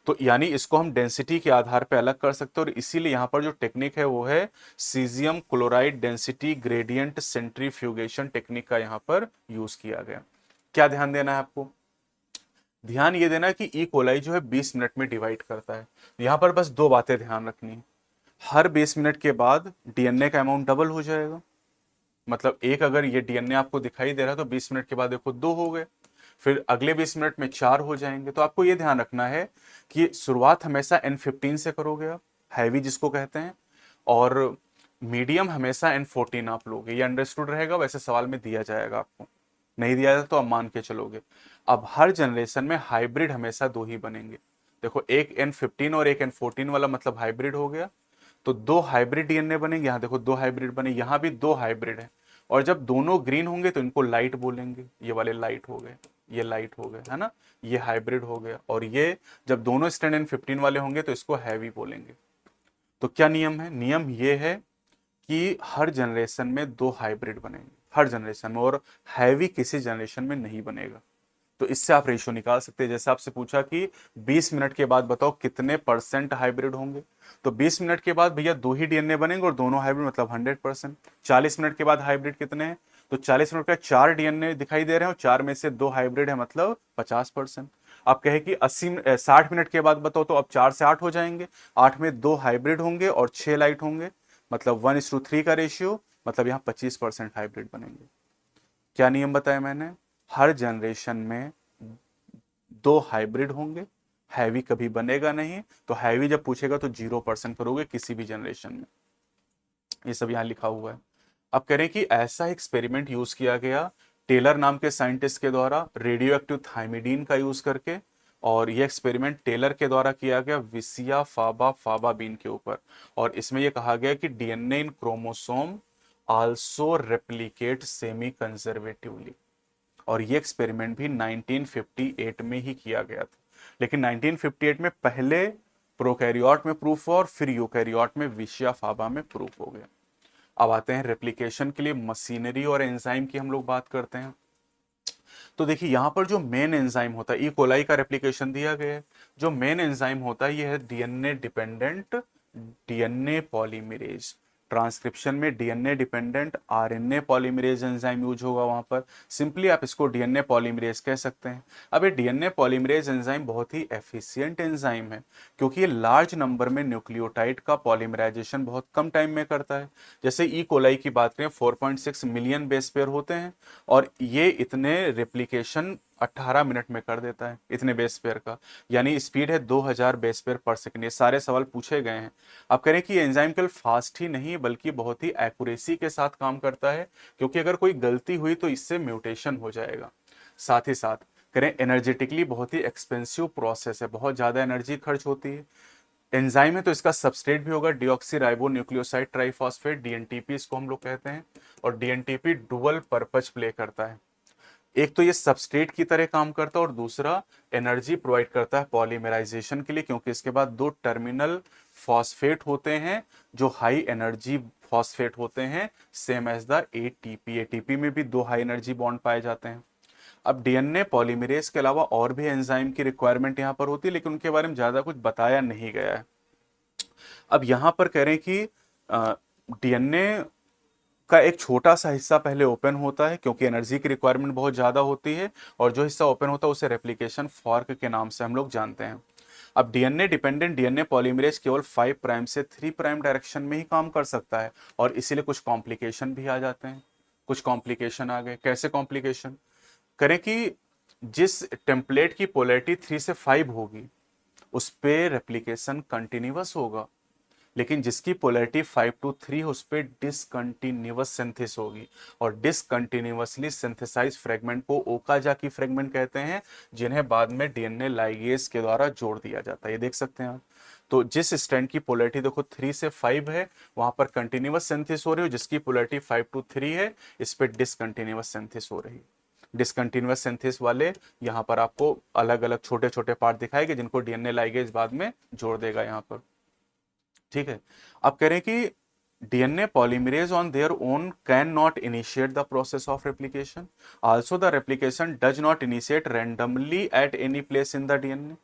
तो यानी इसको हम डेंसिटी के आधार पर अलग कर सकते हैं। और इसीलिए यहां पर जो टेक्निक है वो है caesium chloride density gradient centrifugation technique का यहां पर यूज किया गया। क्या ध्यान देना है आपको? ध्यान ये देना है कि ई कोलाई जो है 20 मिनट में डिवाइड करता है। यहां पर बस दो बातें ध्यान रखनी है। हर 20 मिनट के बाद डीएनए का अमाउंट डबल हो जाएगा। मतलब एक अगर ये डीएनए आपको दिखाई दे रहा है तो 20 मिनट के बाद देखो 2 हो गए, फिर अगले 20 मिनट में 4 हो जाएंगे। तो आपको ये ध्यान रखना है कि शुरुआत हमेशा N15 से करोगे आप, हैवी जिसको कहते हैं, और मीडियम हमेशा N14 आप लोगे। ये अंडरस्टूड रहेगा, वैसे सवाल में दिया जाएगा, आपको नहीं दिया जाता तो आप मान के चलोगे। अब हर जनरेशन में हाइब्रिड हमेशा 2 ही बनेंगे। देखो एक N15 और एक N14 वाला मतलब हाइब्रिड हो गया, तो 2 हाइब्रिड डीएनए बनेंगे। यहाँ देखो 2 हाइब्रिड बने, यहाँ भी 2 हाइब्रिड है। और जब दोनों ग्रीन होंगे तो इनको लाइट बोलेंगे, ये वाले लाइट हो गए, ये लाइट हो गए, है ना, ये हाइब्रिड हो गया। और ये जब दोनों स्टैंड N15 वाले होंगे तो इसको हैवी बोलेंगे। तो क्या नियम है? नियम ये है कि हर जनरेशन में 2 हाइब्रिड बनेंगे, हर जनरेशन में, और हैवी किसी जनरेशन में नहीं बनेगा। तो इससे आप रेशियो निकाल सकते हैं। जैसे आपसे पूछा कि 20 मिनट के बाद बताओ कितने % हाइब्रिड होंगे, तो 20 मिनट के बाद भैया 2 ही डीएनए बनेंगे और दोनों हाइब्रिड, मतलब 100%। 40 मिनट के बाद हाइब्रिड कितने हैं? तो 40 मिनट का 4 डीएनए दिखाई दे रहे हैं और 4 में से 2 हाइब्रिड है, मतलब 50%। आप कहे कि 60 मिनट के बाद बताओ, तो अब 4 से 8 हो जाएंगे, 8 में 2 हाइब्रिड होंगे और 6 लाइट होंगे, मतलब 1:3 का रेशियो, मतलब यहाँ 25% हाइब्रिड बनेंगे। क्या नियम बताया मैंने? हर जनरेशन में 2 हाइब्रिड होंगे, हैवी कभी बनेगा नहीं। तो हैवी जब पूछेगा तो 0% करोगे किसी भी जनरेशन में। ये सब यहां लिखा हुआ है। अब कह रहे हैं कि ऐसा एक्सपेरिमेंट यूज किया गया टेलर नाम के साइंटिस्ट के द्वारा रेडियो एक्टिव थाइमिडीन का यूज करके, और ये एक्सपेरिमेंट टेलर के द्वारा किया गया विसिया फाबा फाबा बीन के ऊपर। और इसमें यह कहा गया कि DNA in chromosome also replicate semi conservatively. और ये एक्सपेरिमेंट भी 1958 में ही किया गया था, लेकिन 1958 में पहले प्रोकैरियोट में प्रूफ हुआ और फिर यूकैरियोट में विशिया फाबा में प्रूफ हो गया। अब आते हैं रेप्लिकेशन के लिए मशीनरी और एंजाइम की हम लोग बात करते हैं। तो देखिए यहां पर जो मेन एंजाइम होता है, ई कोलाई का रेप्लिकेशन दिया गया है। जो मेन एंजाइम होता है ये है DNA dependent DNA polymerase. Transcription में DNA dependent RNA polymerase enzyme use होगा वहां पर, सिंपली आप इसको डीएनए पॉलीमरेज कह सकते हैं। अब ये डीएनए पॉलीमरेज एंजाइम बहुत ही एफिशिएंट एंजाइम है, क्योंकि ये लार्ज नंबर में न्यूक्लियोटाइड का पॉलीमराइजेशन बहुत कम टाइम में करता है। जैसे ई कोलाई की बात करें, 4.6 मिलियन बेस पेयर होते हैं और ये इतने रेप्लिकेशन 18 मिनट में कर देता है, इतने बेस पेयर का, यानी स्पीड है 2000 बेस पेयर पर सेकंड। ये सारे सवाल पूछे गए हैं। आप कह रहे हैं कि ये एंजाइम केवल फास्ट ही नहीं बल्कि बहुत ही एक्यूरेसी के साथ काम करता है, क्योंकि अगर कोई गलती हुई तो इससे म्यूटेशन हो जाएगा। साथ ही साथ करें एनर्जेटिकली बहुत ही एक्सपेंसिव प्रोसेस है, बहुत ज्यादा एनर्जी खर्च होती है। एंजाइम है तो इसका सबस्ट्रेट भी होगा डीऑक्सी राइबो न्यूक्लियोसाइड ट्राइफॉस्फेट, डीएनटीपी इसको हम लोग कहते हैं। और डीएनटीपी डुअल पर्पज प्ले करता है, एक तो ये सबस्ट्रेट की तरह काम करता है और दूसरा एनर्जी प्रोवाइड करता है पॉलीमराइजेशन के लिए, क्योंकि इसके बाद दो टर्मिनल फॉस्फेट होते हैं जो हाई एनर्जी फॉस्फेट होते हैं, same as the ATP. ATP में भी दो हाई एनर्जी बॉन्ड पाए जाते हैं। अब डीएनए पॉलीमरेज के अलावा और भी एंजाइम की रिक्वायरमेंट यहाँ पर होती है, लेकिन उनके बारे में ज्यादा कुछ बताया नहीं गया है। अब यहाँ पर कह रहे हैं कि डीएनए का एक छोटा सा हिस्सा पहले ओपन होता है, क्योंकि एनर्जी की रिक्वायरमेंट बहुत ज्यादा होती है, और जो हिस्सा ओपन होता है उसे रेप्लिकेशन फॉर्क के नाम से हम लोग जानते हैं। अब डीएनए डिपेंडेंट डीएनए पॉलीमरेज केवल 5 प्राइम से 3 प्राइम डायरेक्शन में ही काम कर सकता है, और इसीलिए कुछ कॉम्प्लिकेशन भी आ जाते हैं। कुछ कॉम्प्लिकेशन आ गए, कैसे कॉम्प्लिकेशन करें कि जिस टेम्पलेट की पोलैरिटी 3 से 5 होगी उस पे रेप्लिकेशन कंटिन्यूअस होगा, लेकिन जिसकी पोलैरिटी 5 to 3 उस पर डिसकंटिन्यूअस सिंथेसिस होगी। और डिसकंटिन्यूअसली सिंथेसाइज फ्रेगमेंट को ओकाजाकी फ्रेगमेंट कहते हैं, जिन्हें बाद में डीएनए लाइगेज के द्वारा जोड़ दिया जाता है। ये देख सकते हैं आप। तो जिस स्ट्रैंड की पोलैरिटी देखो 3 से 5 है, वहां पर कंटिन्यूअस सिंथेसिस हो रही है, जिसकी पोलैरिटी 5 to 3 है इस पर डिसकंटिन्यूअस सिंथेसिस हो रही है। डिसकंटिन्यूअस सिंथेसिस वाले यहाँ पर आपको अलग अलग छोटे छोटे पार्ट दिखाएंगे, जिनको डीएनए लाइगेज बाद में जोड़ देगा यहाँ पर। ठीक है। अब कह रहे हैं कि DNA polymerase on their own cannot initiate the process of replication. Also, the replication does not initiate randomly at any place in the DNA.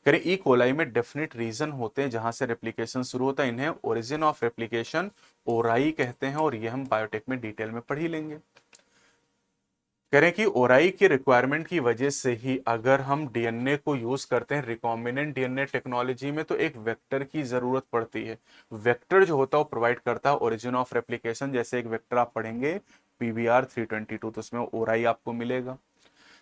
कह रहे ई कोलाई में डेफिनेट रीजन होते हैं जहां से रेप्लिकेशन शुरू होता है, इन्हें ओरिजिन ऑफ रेप्लिकेशन ओराई कहते हैं, और ये हम बायोटेक में डिटेल में पढ़ ही लेंगे। कह रहे हैं कि ओराई की रिक्वायरमेंट की वजह से ही अगर हम डीएनए को यूज करते हैं रिकॉम्बिनेंट डीएनए टेक्नोलॉजी में, तो एक वेक्टर की जरूरत पड़ती है। वेक्टर जो होता है वो प्रोवाइड करता है ओरिजिन ऑफ रेप्लिकेशन। जैसे एक वेक्टर आप पढ़ेंगे PBR322, तो उसमें ओराई आपको मिलेगा।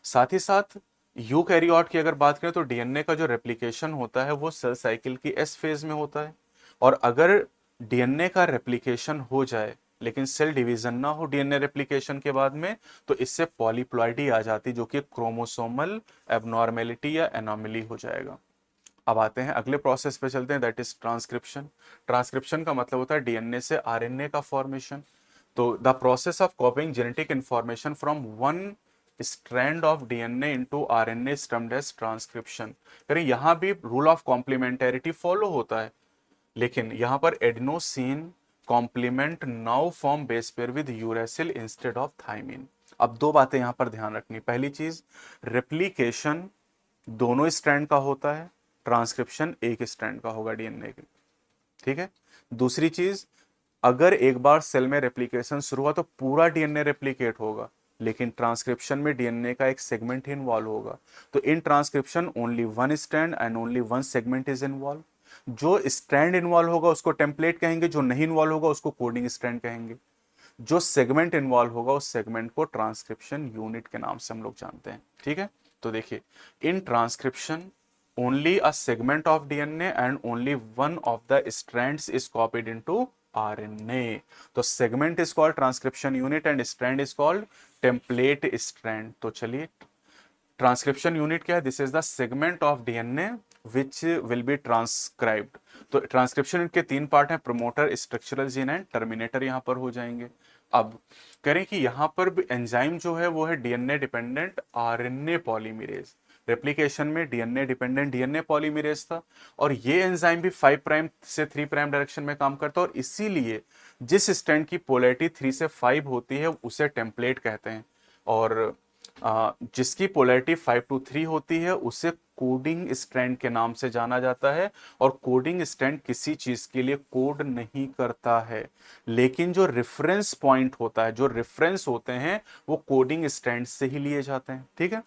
साथ ही साथ यूकैरियोट की अगर बात करें तो डीएनए का जो रेप्लिकेशन होता है वो सेल साइकिल की एस फेज में होता है, और अगर डीएनए का रेप्लिकेशन हो जाए लेकिन सेल डिवीजन ना हो डीएनए रेप्लिकेशन के बाद में, तो इससे पॉलीप्लॉइडी आ जाती, जो कि क्रोमोसोमल एबनॉर्मेलिटी या एनोमली हो जाएगा। अब आते हैं अगले प्रोसेस पे चलते हैं, दैट इज ट्रांसक्रिप्शन। ट्रांसक्रिप्शन का मतलब होता है डीएनए से आरएनए का फॉर्मेशन। तो the process of copying genetic information from one strand of DNA into RNA is termed as transcription. करें यहां भी रूल ऑफ कॉम्प्लीमेंटेरिटी फॉलो होता है, लेकिन यहां पर adenosine complement now form base pair with uracil instead of thymine. अब दो बातें यहां पर ध्यान रखनी। पहली चीज, रेप्लिकेशन दोनों स्ट्रैंड का होता है, ट्रांसक्रिप्शन एक स्ट्रैंड का होगा डीएनए के। ठीक है। दूसरी चीज, अगर एक बार सेल में रेप्लिकेशन शुरू हुआ तो पूरा डीएनए रेप्लिकेट होगा, लेकिन ट्रांसक्रिप्शन में डीएनए का एक सेगमेंट ही इन्वॉल्व होगा। तो in transcription only one strand and only one segment is involve. जो स्ट्रैंड इन्वॉल्व होगा उसको टेम्पलेट कहेंगे, जो नहीं इन्वॉल्व होगा उसको कोडिंग स्ट्रैंड कहेंगे। जो सेगमेंट इन्वॉल्व होगा उस सेगमेंट को ट्रांसक्रिप्शन यूनिट के नाम से हम लोग जानते हैं। ठीक है। तो देखिए, in transcription only a segment of DNA and only one of the strands is copied into RNA. तो segment is called transcription unit and strand is called template strand. तो चलिए, ट्रांसक्रिप्शन यूनिट क्या है? This is the segment of DNA which will be transcribed. तो transcription unit के तीन part हैं, promoter, structural gene and terminator यहां पर हो जाएंगे। अब करें कि यहां पर एंजाइम जो है वो है DNA dependent RNA polymerase. Replication में डीएनए डिपेंडेंट डीएनए पॉलीमरेज था, और ये एंजाइम भी 5 प्राइम से 3 प्राइम डायरेक्शन में काम करता है, और इसीलिए जिस स्ट्रैंड की पोलैरिटी 3 से 5 होती है उसे टेम्पलेट कहते हैं। और जिसकी पोलैरिटी 5 to 3 होती है उसे कोडिंग स्ट्रैंड के नाम से जाना जाता है। और कोडिंग स्ट्रैंड किसी चीज के लिए कोड नहीं करता है, लेकिन जो रेफरेंस पॉइंट होता है, जो रेफरेंस होते हैं, वो कोडिंग स्ट्रैंड से ही लिए जाते हैं। ठीक है,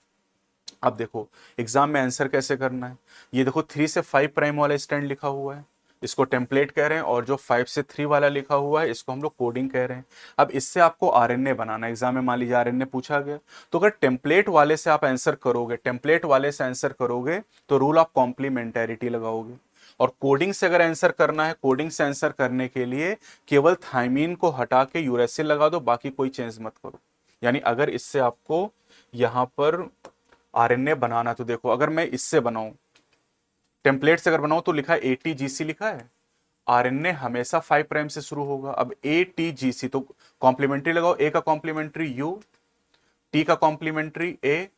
अब देखो एग्जाम में आंसर कैसे करना है। ये देखो 3 से 5 प्राइम वाला स्टैंड लिखा हुआ है, इसको टेम्पलेट कह रहे हैं, और जो 5 से 3 वाला लिखा हुआ है इसको हम लोग कोडिंग कह रहे हैं। अब इससे आपको आरएनए बनाना है। एग्जाम में मान लीजिए आरएनए पूछा गया, तो अगर टेम्पलेट वाले से आप आंसर करोगे, टेम्पलेट वाले से आंसर करोगे तो रूल ऑफ कॉम्प्लीमेंटेरिटी लगाओगे। और कोडिंग से अगर आंसर करना है, कोडिंग से आंसर करने के लिए केवल थाइमीन को हटा के यूरेसिल लगा दो, बाकी कोई चेंज मत करो। यानी अगर इससे आपको यहां पर आरएनए बनाना, तो देखो अगर मैं इससे बनाऊं, टेम्पलेट से अगर बनाऊं तो लिखा है एटीजीसी लिखा है, आरएनए हमेशा 5 प्राइम से शुरू होगा। अब एटीजीसी तो कॉम्प्लीमेंट्री लगाओ, ए का कॉम्प्लीमेंट्री यू, टी का कॉम्प्लीमेंट्री ए,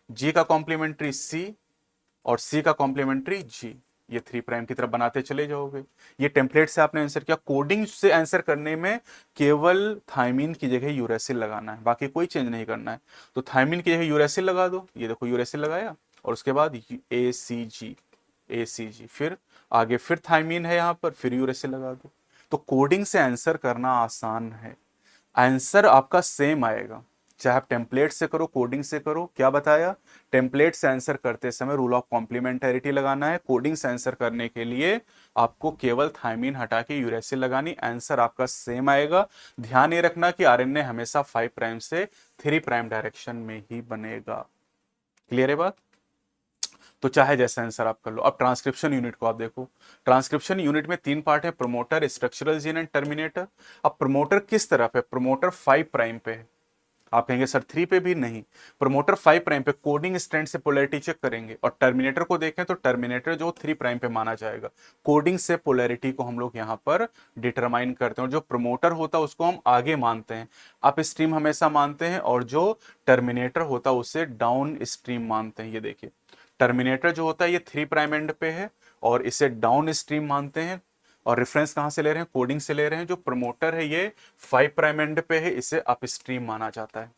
जी का कॉम्प्लीमेंट्री सी, और सी का कॉम्प्लीमेंट्री जी। ये 3 प्राइम की तरफ बनाते चले जाओगे। ये टेम्पलेट से आपने आंसर किया। कोडिंग से आंसर करने में केवल थाइमीन की जगह यूरेसिल लगाना है, बाकी कोई चेंज नहीं करना है। तो थाइमीन की जगह यूरेसिल लगा दो, ये देखो यूरेसिल लगाया, और उसके बाद ए सी जी, ए सी जी, फिर आगे फिर थाइमीन है यहां पर, फिर यूरेसिल लगा दो। तो कोडिंग से आंसर करना आसान है, आंसर आपका सेम आएगा, चाहे आप टेम्पलेट से करो कोडिंग से करो। क्या बताया, टेम्पलेट से आंसर करते समय रूल ऑफ कॉम्प्लीमेंटेरिटी लगाना है, कोडिंग से आंसर करने के लिए आपको केवल थाइमीन हटा के यूरेसिल लगानी, आंसर आपका सेम आएगा। ध्यान ये रखना कि आरएनए हमेशा 5 प्राइम से 3 प्राइम डायरेक्शन में ही बनेगा। क्लियर है बात। तो चाहे जैसा आंसर आप कर लो। अब ट्रांसक्रिप्शन यूनिट को आप देखो, ट्रांसक्रिप्शन यूनिट में 3 पार्ट है, promoter, structural gene and terminator. अब प्रमोटर किस तरफ है, प्रमोटर 5 प्राइम पे है। आप कहेंगे सर 3 पे भी नहीं, प्रमोटर 5 प्राइम पे कोडिंग स्ट्रैंड से पोलैरिटी चेक करेंगे। और टर्मिनेटर को देखें तो टर्मिनेटर जो 3 प्राइम पे माना जाएगा, कोडिंग से पोलैरिटी को हम लोग यहां पर डिटरमाइन करते हैं। और जो प्रमोटर होता है उसको हम आगे मानते हैं, अप स्ट्रीम हमेशा मानते हैं, और जो टर्मिनेटर होता है उसे डाउन स्ट्रीम मानते हैं। ये देखिए टर्मिनेटर जो होता है ये 3 प्राइम एंड पे है, और इसे डाउन स्ट्रीम मानते हैं। और रेफरेंस कहां से ले रहे हैं, कोडिंग से ले रहे हैं। जो प्रमोटर है ये 5 प्राइम एंड पे है, इसे अपस्ट्रीम माना जाता है।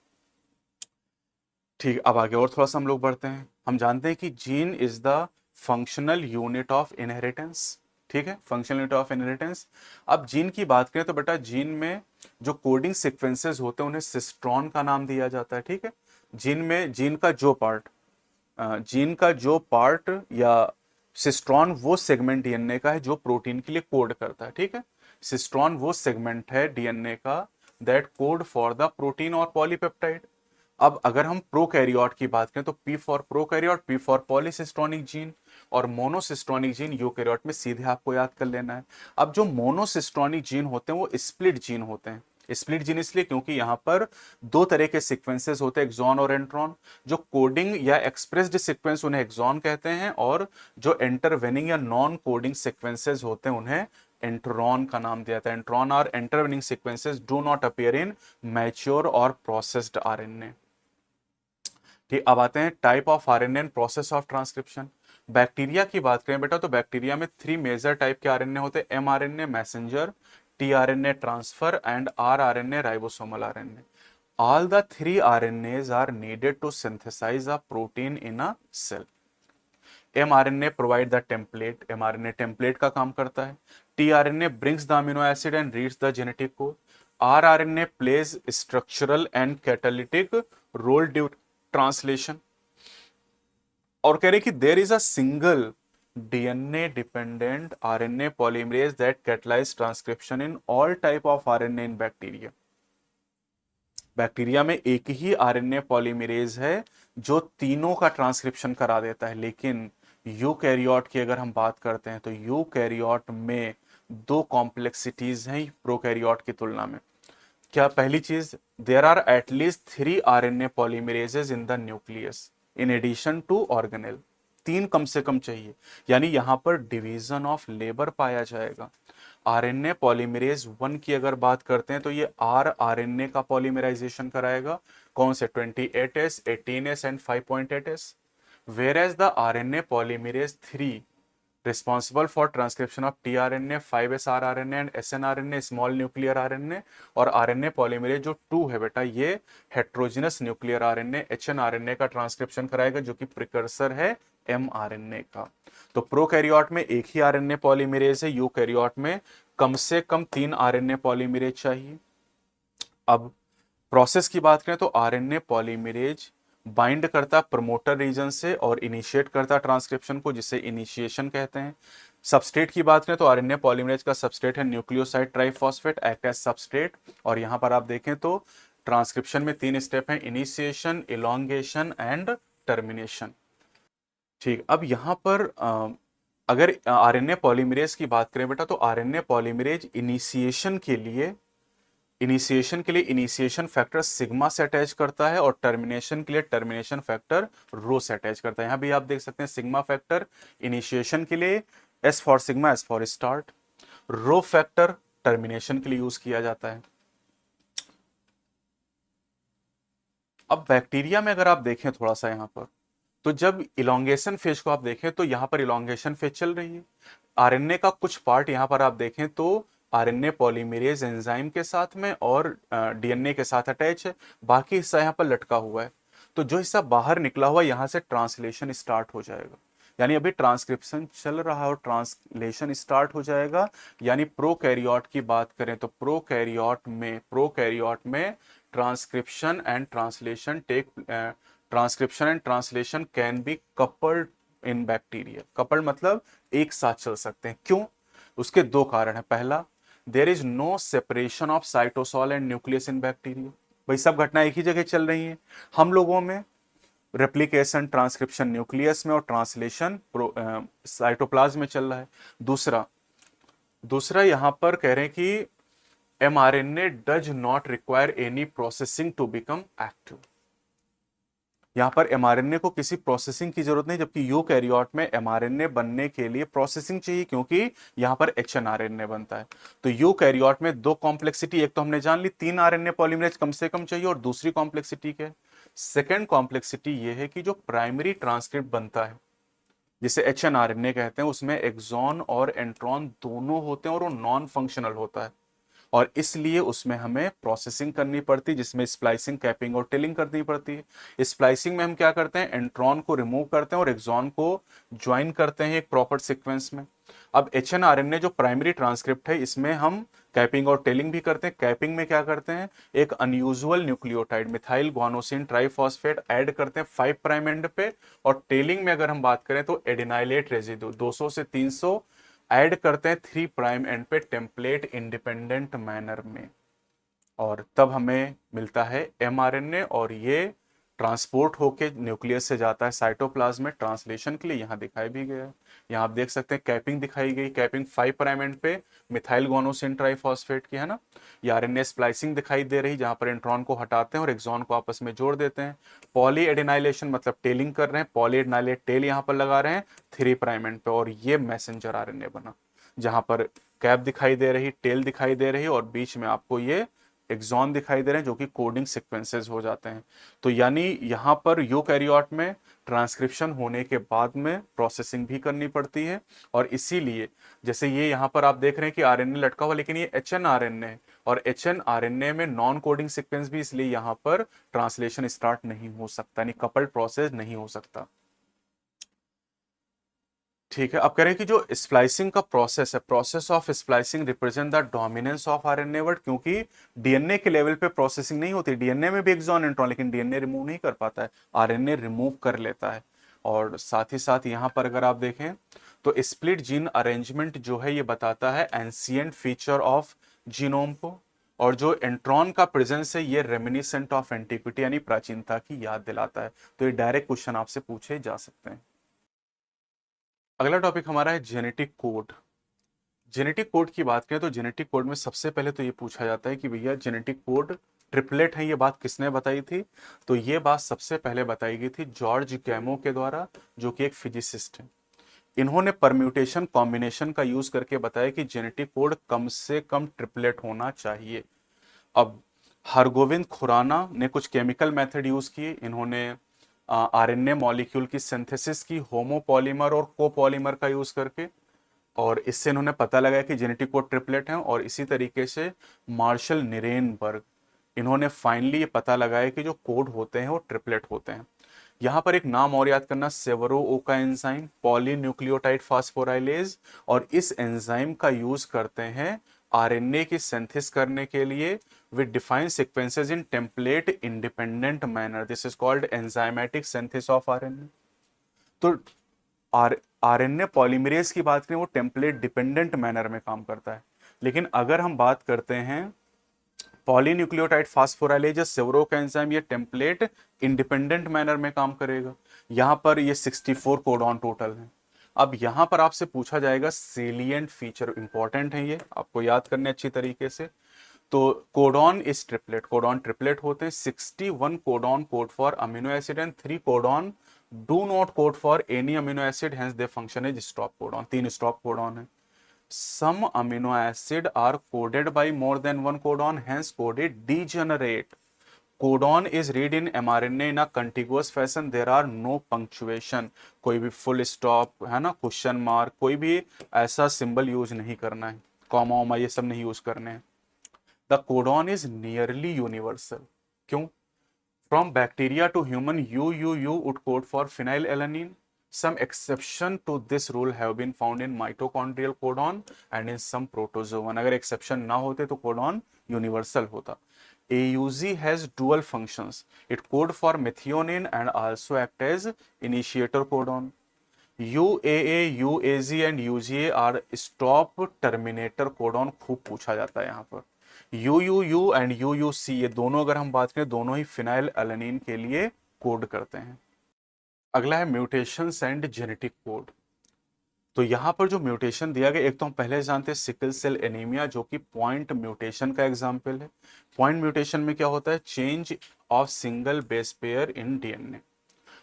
ठीक, अब आगे और थोड़ा सा हम लोग बढ़ते हैं। हम जानते हैं कि gene is the functional unit of inheritance. ठीक है, फंक्शनल यूनिट ऑफ इनहेरिटेंस। अब जीन की बात करें तो बेटा जीन में जो कोडिंग सीक्वेंसेस होते हैं उन्हें सिस्ट्रॉन का नाम दिया जाता है। ठीक है, जीन में जीन का जो पार्ट या सिस्ट्रॉन वो सेगमेंट डीएनए का है जो प्रोटीन के लिए कोड करता है। ठीक है, सिस्ट्रॉन वो सेगमेंट है डीएनए का that code for the protein और पॉलीपेप्टाइड। अब अगर हम प्रोकैरियोट की बात करें तो P for prokaryote, P for पॉलीसिस्टोनिक gene, और मोनोसिस्टोनिक जीन यूकैरियोट में सीधे आपको याद कर लेना है। अब जो मोनोसिस्टोनिक जीन होते हैं वो स्प्लिट जीन होते हैं। स्प्लिट जीन इसलिए क्योंकि यहां पर 2 तरह के सीक्वेंसेस होते हैं, एक्सॉन और एंट्रॉन। जो कोडिंग या एक्सप्रेस्ड सीक्वेंस उन्हें एक्सॉन कहते हैं, और जो एंटरवेनिंग या नॉन कोडिंग सीक्वेंसेस होते हैं उन्हें एंट्रॉन का नाम दिया जाता है। एंट्रॉन और intervening sequences do not appear in mature और प्रोसेस्ड आरएनए। ठीक, अब आते हैं type of RNA and process of transcription. Bacteria की बात करें बेटा तो बैक्टीरिया में 3 मेजर टाइप के आरएनए होते हैं, mRNA messenger, tRNA transfer, and rRNA ribosomal RNA. All the 3 RNAs are needed to synthesize a protein in a cell. mRNA provide the template, mRNA template का काम करता है। tRNA brings the amino acid and reads the genetic code. rRNA plays structural and catalytic role due translation. और कह रहे कि there is a single DNA dependent RNA polymerase that catalyse transcription in all type of RNA in bacteria. Bacteria में एक ही RNA polymerase है जो तीनों का ट्रांसक्रिप्शन करा देता है, लेकिन यूकैरियोट की अगर हम बात करते हैं तो यूकैरियोट में 2 कॉम्प्लेक्सिटीज हैं प्रोकैरियोट की तुलना में। क्या पहली चीज, there are at least 3 RNA polymerases in the nucleus in addition to organelle. 3 कम से कम चाहिए, यानी यहां पर डिवीजन ऑफ लेबर पाया जाएगा। आरएनए पॉलीमरेज 1 की अगर बात करते हैं तो ये आरएनए का पॉलीमराइजेशन कराएगा। कौन से, 28S, 18S and 5.8S। Whereas the RNA polymerase 3 responsible for transcription of tRNA, 5S RNA and snRNA, small nuclear RNA, और आरएनए पॉलीमरेज जो 2 है बेटा, ये हेट्रोजिनस न्यूक्लियर आरएनए एचएनआरएनए का ट्रांसक्रिप्शन कराएगा, जो कि प्रिकर्सर है एमआरएनए का। तो प्रोकैरियोट में एक ही आरएनए पॉलीमरेज है, यूकैरियोट में कम से कम 3 आरएनए पॉलीमरेज चाहिए। अब प्रोसेस की बात करें तो आरएनए पॉलीमरेज बाइंड करता प्रमोटर रीजन से और इनिशिएट करता ट्रांसक्रिप्शन को, जिसे इनिशिएशन कहते हैं। सबस्ट्रेट की बात करें तो आरएनए पॉलीमरेज का सबस्ट्रेट है nucleoside triphosphate, act as substrate. और यहां पर आप देखें तो ट्रांसक्रिप्शन में 3 स्टेप हैं, इनिशिएशन, इलोंगेशन एंड टर्मिनेशन। ठीक, अब यहां पर अगर आरएनए पॉलीमरेज की बात करें बेटा, तो आरएनए पॉलीमरेज इनिशिएशन के लिए इनिशिएशन फैक्टर सिग्मा से अटैच करता है, और टर्मिनेशन के लिए टर्मिनेशन फैक्टर रो से अटैच करता है। यहां भी आप देख सकते हैं सिग्मा फैक्टर इनिशिएशन के लिए, S for sigma, S for start. Rho factor termination के लिए यूज किया जाता है। अब बैक्टीरिया में अगर आप देखें थोड़ा सा यहां पर, तो जब इलोंगेशन फेज को आप देखें तो यहां पर इलोंगेशन फेज चल रही है। आरएनए का कुछ पार्ट यहां पर आप देखें तो आरएनए पॉलीमरेज एंजाइम के साथ में और डीएनए के साथ अटैच है, बाकी हिस्सा यहां पर लटका हुआ है। तो जो हिस्सा बाहर निकला हुआ, यहां से ट्रांसलेशन स्टार्ट हो जाएगा। यानी अभी ट्रांसक्रिप्शन चल रहा है और ट्रांसलेशन स्टार्ट हो जाएगा। यानी प्रोकैरियोट की बात करें तो प्रोकैरियोट में transcription and translation can be coupled in bacteria. Coupled मतलब एक साथ चल सकते हैं। क्यों? उसके 2 कारण है। पहला, there is no separation of cytosol and nucleus in bacteria. भाई सब घटना एक ही जगह चल रही है। हम लोगों में रेप्लिकेशन ट्रांसक्रिप्शन न्यूक्लियस में और ट्रांसलेशन साइटोप्लाज्म में चल रहा है। दूसरा यहां पर कह रहे हैं कि mRNA does not require any processing to become active. यहां पर एमआरएनए को किसी प्रोसेसिंग की जरूरत नहीं, जबकि यूकैरियोट में एमआरएनए बनने के लिए प्रोसेसिंग चाहिए, क्योंकि यहां पर एचएनआरएनए बनता है। तो यूकैरियोट में 2 कॉम्प्लेक्सिटी, एक तो हमने जान ली 3 आरएनए पॉलीमरेज कम से कम चाहिए, और दूसरी कॉम्प्लेक्सिटी क्या है? सेकेंड कॉम्प्लेक्सिटी ये है कि जो प्राइमरी ट्रांसक्रिप्ट बनता है, जिसे एचएनआरएनए कहते हैं, उसमें एक्सॉन और एंट्रॉन दोनों होते हैं और वो नॉन फंक्शनल होता है, और इसलिए उसमें हमें प्रोसेसिंग करनी पड़ती है, जिसमें स्प्लाइसिंग, कैपिंग और टेलिंग करनी पड़ती है। स्प्लाइसिंग में हम क्या करते हैं? एंट्रॉन को रिमूव करते हैं और एक्सॉन को ज्वाइन करते हैं एक प्रॉपर सीक्वेंस में। अब एचएनआरएनए जो प्राइमरी ट्रांसक्रिप्ट है, इसमें हम कैपिंग और टेलिंग भी करते हैं। कैपिंग में क्या करते हैं? एक unusual nucleotide methyl guanosine triphosphate add करते हैं 5 प्राइम एंड पे, और टेलिंग में अगर हम बात करें तो एडिनाइलेट रेजिड्यू 200 से 300 ऐड करते हैं 3 प्राइम एंड पे टेम्पलेट इंडिपेंडेंट मैनर में, और तब हमें मिलता है एमआरएनए, और ये ट्रांसपोर्ट होके न्यूक्लियस से जाता है साइटोप्लाज्म में ट्रांसलेशन के लिए। यहाँ दिखाई भी गया है, यहाँ आप देख सकते हैं कैपिंग दिखाई गई। कैपिंग 5 प्राइम एंड पे मिथाइल गुआनोसिन ट्राइफॉस्फेट की है ना। ये आरएनए स्प्लाइसिंग दिखाई दे रही, जहां पर इंट्रॉन को हटाते हैं और एक्सॉन को आपस में जोड़ देते हैं। पॉली एडिनाइलेशन मतलब टेलिंग कर रहे हैं, पॉली एडिनाइलेट टेल यहाँ पर लगा रहे हैं 3 प्राइम एंड पे, और ये मैसेंजर आरएनए बना, जहां पर कैप दिखाई दे रही, टेल दिखाई दे रही, और बीच में आपको ये एक्सॉन दिखाई दे रहे हैं, जो कि कोडिंग सीक्वेंसेस हो जाते हैं। तो यानी यहां पर यूकैरियोट में ट्रांसक्रिप्शन होने के बाद में प्रोसेसिंग भी करनी पड़ती है, और इसीलिए जैसे ये यहां पर आप देख रहे हैं कि आरएनए लटका हुआ, लेकिन ये एचएनआरएनए है, और एचएनआरएनए में नॉन कोडिंग सीक्वेंस भी, इसलिए यहां पर ट्रांसलेशन स्टार्ट नहीं हो सकता, यानी कपल्ड प्रोसेस नहीं हो सकता। ठीक है, अब कह रहे हैं कि जो स्प्लाइसिंग का प्रोसेस है, process of splicing represent the dominance of RNA word, क्योंकि डीएनए के लेवल पे प्रोसेसिंग नहीं होती। डीएनए में भी एक्सॉन इंट्रॉन, लेकिन डीएनए रिमूव नहीं कर पाता है, आरएनए रिमूव कर लेता है। और साथ ही साथ यहां पर अगर आप देखें तो स्प्लिट जीन अरेंजमेंट जो है, ये बताता है एंशिएंट फीचर ऑफ जीनोम को, और जो एंट्रॉन का प्रेजेंस है, ये रेमिनिसेंट ऑफ एंटिक्विटी यानी प्राचीनता की याद दिलाता है। तो ये डायरेक्ट क्वेश्चन आपसे पूछे जा सकते हैं। अगला टॉपिक हमारा है जेनेटिक कोड। जेनेटिक कोड की बात करें तो जेनेटिक कोड में सबसे पहले तो ये पूछा जाता है कि भैया जेनेटिक कोड ट्रिपलेट है, ये बात किसने बताई थी? तो ये बात सबसे पहले बताई गई थी जॉर्ज गैमो के द्वारा, जो कि एक फिजिसिस्ट है। इन्होंने परम्यूटेशन कॉम्बिनेशन का यूज करके बताया कि जेनेटिक कोड कम से कम ट्रिपलेट होना चाहिए। अब हरगोविंद खुराना ने कुछ केमिकल मेथड यूज किए। इन्होंने आरएनए मॉलिक्यूल की सिंथेसिस की होमोपॉलीमर और कोपॉलीमर का यूज करके, और इससे इन्होंने पता लगाया कि जेनेटिक कोड ट्रिपलेट है। और इसी तरीके से मार्शल निरेनबर्ग, इन्होंने फाइनली ये पता लगाया कि जो कोड होते हैं वो ट्रिपलेट होते हैं। यहाँ पर एक नाम और याद करना, सेवरो ओका एंजाइम, पॉलीन्यूक्लियोटाइड फास्फोराइलेज, और इस एंजाइम का यूज करते हैं आरएनए की सिंथेसिस करने के लिए with defined sequences in template independent manner. This is called enzymatic synthesis of RNA. तो आर आरएनए पॉलीमरेज की बात करें, वो टेम्पलेट डिपेंडेंट मैनर में काम करता है। लेकिन अगर हम बात करते हैं पॉलीन्यूक्लियोटाइड फास्फोराइलेज या सेवरो का एंजाइम, ये टेम्पलेट इंडिपेंडेंट मैनर में काम करेगा। यहां पर ये 64 कोडॉन टोटल है। अब यहां पर आपसे पूछा जाएगा सेलिएंट फीचर, इंपॉर्टेंट है ये, आपको याद करने अच्छी तरीके से। तो codon is triplet, codon triplet होते हैं। 61 codon code for amino acid and 3 codon do not code for any amino acid, hence they function as stop codon. 3 stop codon है। Some amino acid are coded by more than one codon, hence coded degenerate. Codon is read in mRNA in a contiguous fashion. There are no punctuation. कोई भी full stop है ना, question mark, कोई भी ऐसा symbol use नहीं करना है, कॉमा वॉमा ये सब नहीं यूज करने हैं। The codon is nearly universal. क्यों? From bacteria to human, you would code for phenylalanine. Some exception to this rule have been found in mitochondrial codon and in some protozoan. अगर exception ना होते तो codon universal होता। AUG has dual functions. It code for methionine and also act as initiator codon. UAA, UAG and UGA are stop terminator codon, खूब पूछा जाता है यहाँ पर। UUU and UUC, ये दोनों अगर हम बात करें, दोनों ही फिनाइल एलानिन के लिए कोड करते हैं। अगला है म्यूटेशंस एंड जेनेटिक कोड। तो यहां पर जो म्यूटेशन दिया गया, एक तो हम पहले जानते हैं सिकल सेल एनीमिया, जो कि पॉइंट म्यूटेशन का एग्जांपल है। पॉइंट म्यूटेशन में क्या होता है? Change of single base pair in DNA,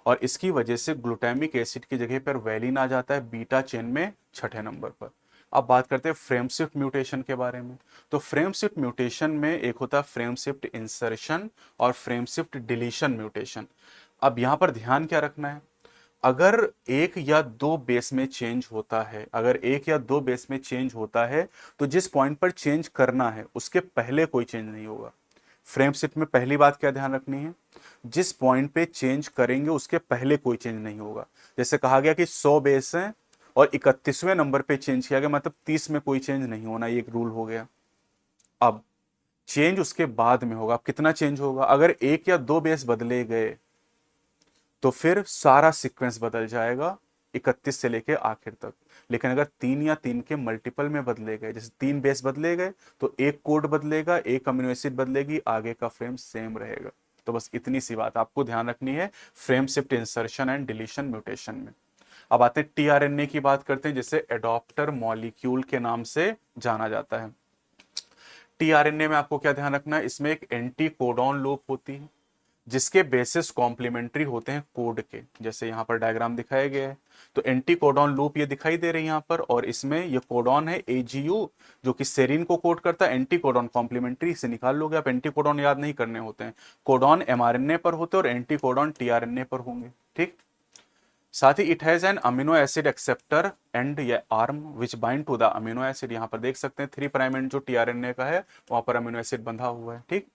और इसकी वजह से ग्लूटामिक एसिड की जगह पर वैलिन आ जाता है बीटा चेन में 6ठे नंबर पर। अब बात करते हैं फ्रेम शिफ्ट म्यूटेशन के बारे में। तो फ्रेम शिफ्ट म्यूटेशन में एक होता है फ्रेम शिफ्ट इंसर्शन और फ्रेम शिफ्ट डिलीशन म्यूटेशन। अब यहां पर ध्यान क्या रखना है, अगर एक या दो बेस में चेंज होता है, अगर एक या दो बेस में चेंज होता है, तो जिस पॉइंट पर चेंज करना है उसके पहले कोई चेंज नहीं होगा। फ्रेम शिफ्ट में पहली बात क्या ध्यान रखनी है, जिस पॉइंट पे चेंज करेंगे उसके पहले कोई चेंज नहीं होगा। जैसे कहा गया कि 100 बेस हैं और 31वें नंबर पे चेंज किया गया, मतलब 30 में कोई चेंज नहीं होना, ये एक रूल हो गया। अब चेंज उसके बाद में होगा। अब कितना चेंज होगा? अगर एक या दो बेस बदले गए तो फिर सारा सीक्वेंस बदल जाएगा 31 से लेके आखिर तक। लेकिन अगर 3 या 3 के मल्टीपल में बदले गए, जैसे 3 बेस बदले गए तो एक कोड बदलेगा, एक अमीनो एसिड बदलेगी, आगे का फ्रेम सेम रहेगा। तो बस इतनी सी बात आपको ध्यान रखनी है frame shift insertion and deletion mutation में। अब आते हैं टीआरएनए की बात करते हैं, जिसे एडॉप्टर मॉलिक्यूल के नाम से जाना जाता है। टीआरएनए में आपको क्या ध्यान रखना है, इसमें एक एंटी कोडॉन लूप होती है जिसके बेसिस कॉम्प्लीमेंट्री होते हैं कोड के, जैसे यहाँ पर डायग्राम दिखाया गया है। तो एंटी कोडॉन लूप ये दिखाई दे रही है यहाँ पर, और इसमें ये कोडॉन है एजीयू जो कि सेरीन को कोड करता है। एंटी कोडॉन कॉम्प्लीमेंट्री से निकाल लोगे आप, एंटी कोडॉन याद नहीं करने होते हैं। कोडॉन एमआरएनए पर होते हैं और एंटी कोडॉन टीआरएनए पर होंगे, ठीक। साथ ही it has an amino acid acceptor and ये arm which bind to the amino acid. यहाँ पर देख सकते हैं 3 प्राइम एंड जो टीआरएनए का है वहां पर अमीनो एसिड बंधा हुआ है, ठीक।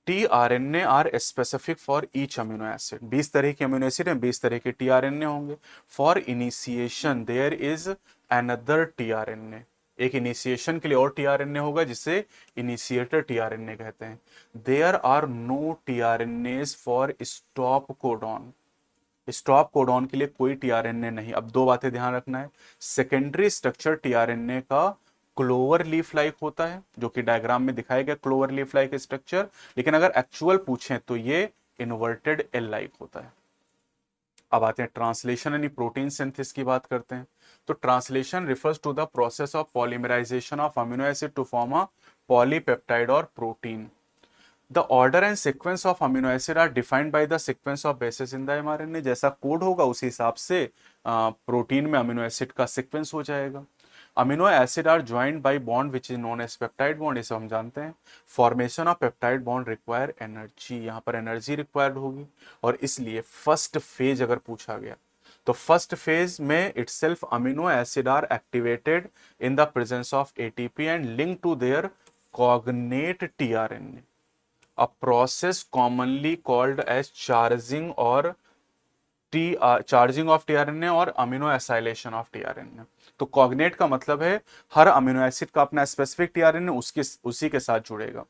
TRNA are specific for each amino acid. 20 तरह के अमीनो एसिड हैं, 20 तरह के टीआरएनए होंगे। For initiation there is another tRNA, एक इनिशिएशन के लिए और टीआरएनए होगा जिसे इनिशिएटर टीआरएनए कहते हैं। There are no tRNAs for stop codon, stop codon के लिए कोई टीआरएनए नहीं। अब दो बातें ध्यान रखना है, सेकेंडरी स्ट्रक्चर टीआरएनए का क्लोवर लीफ लाइक होता है, जो कि डायग्राम में दिखाया गया क्लोवर लीफ लाइक स्ट्रक्चर, लेकिन अगर एक्चुअल पूछें तो ये इन्वर्टेड एल लाइक होता है। अब आते हैं ट्रांसलेशन यानी प्रोटीन सिंथेसिस की बात करते हैं। तो translation refers to the process of polymerization of amino acid to form a polypeptide और protein. The order and sequence of amino acid are defined by the sequence of bases in the mRNA. जैसा code होगा उसी हिसाब से protein में amino acid का sequence हो जाएगा। Amino acid are joined by bond which is known as peptide bond, इसे हम जानते हैं। Formation of peptide bond require energy, यहाँ पर एनर्जी रिक्वायर्ड होगी, और इसलिए फर्स्ट फेज अगर पूछा गया तो फर्स्ट फेज में itself amino acid are activated in the presence of ATP and link to their cognate tRNA, a process commonly called as charging or charging of tRNA और aminoacylation of tRNA. तो cognate का मतलब है हर amino acid का अपना specific tRNA उसी के साथ जुड़ेगा।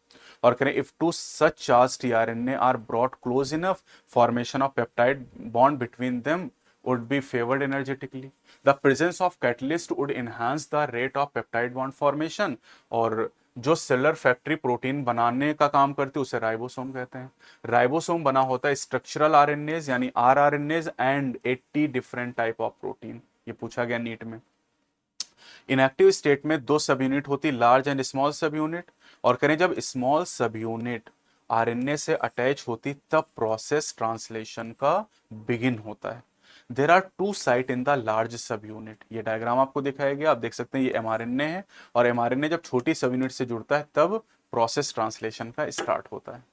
और करें if two such charge tRNA are brought close enough, formation of peptide bond between them would be favored energetically. The presence of catalyst would enhance the rate of peptide bond formation, और जो seller factory protein बनाने का काम करते हैं उसे ribosome कहते हैं। राइबोसोम बना होता है स्ट्रक्चरल आरएनएज यानी rRNAs and 80 different type of protein, ये पूछा गया नीट में। इनएक्टिव स्टेट में दो सब यूनिट होती, लार्ज एंड स्मॉल सब यूनिट, और करें जब स्मॉल सब यूनिट आरएनए से अटैच होती तब प्रोसेस ट्रांसलेशन का बिगिन होता है। There are two site in the large subunit, ये डायग्राम आपको दिखाया गया, आप देख सकते हैं ये एमआरएनए है, और एमआरएनए जब छोटी सब यूनिट से जुड़ता है तब प्रोसेस ट्रांसलेशन का स्टार्ट होता है।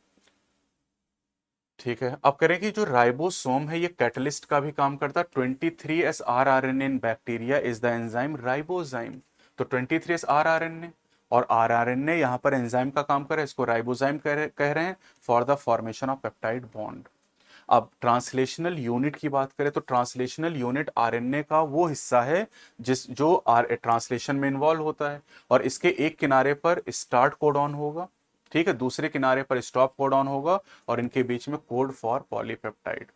ठीक है, अब करें कि जो राइबोसोम है ये कैटलिस्ट का भी काम करता है। 23S rRNA in bacteria is the enzyme ribozyme. तो 23S rRNA और rRNA यहाँ पर एंजाइम का काम कर रहा है, इसको राइबोजाइम कह रहे हैं for the formation of peptide bond. अब ट्रांसलेशनल यूनिट की बात करें तो ट्रांसलेशनल यूनिट आरएनए का वो हिस्सा है जो ट्रांसलेशन में इन्वॉल्व होता है, और इसके एक किनारे पर स्टार्ट कोडॉन होगा, ठीक है, दूसरे किनारे पर स्टॉप कोडॉन होगा, और इनके बीच में कोड फॉर पॉलीपेप्टाइड।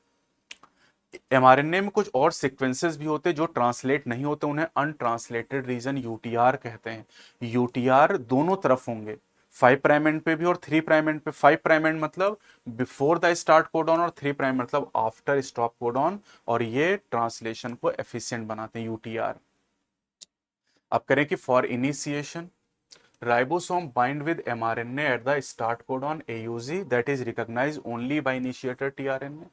एमआरएनए में कुछ और सीक्वेंसेस भी होते हैं जो ट्रांसलेट नहीं होते, उन्हें अनट्रांसलेटेड रीजन यूटीआर कहते हैं। यूटीआर दोनों तरफ होंगे, 5 प्राइम एंड पे भी और 3 प्राइम एंड पे। 5 प्राइम एंड मतलब बिफोर द स्टार्ट कोडॉन, और 3 प्राइम मतलब आफ्टर स्टॉप कोडॉन, और ये ट्रांसलेशन को एफिशिएंट बनाते हैं यूटीआर। अब करें कि for initiation ribosome bind with mRNA at the start codon AUG that is recognized only by initiator tRNA.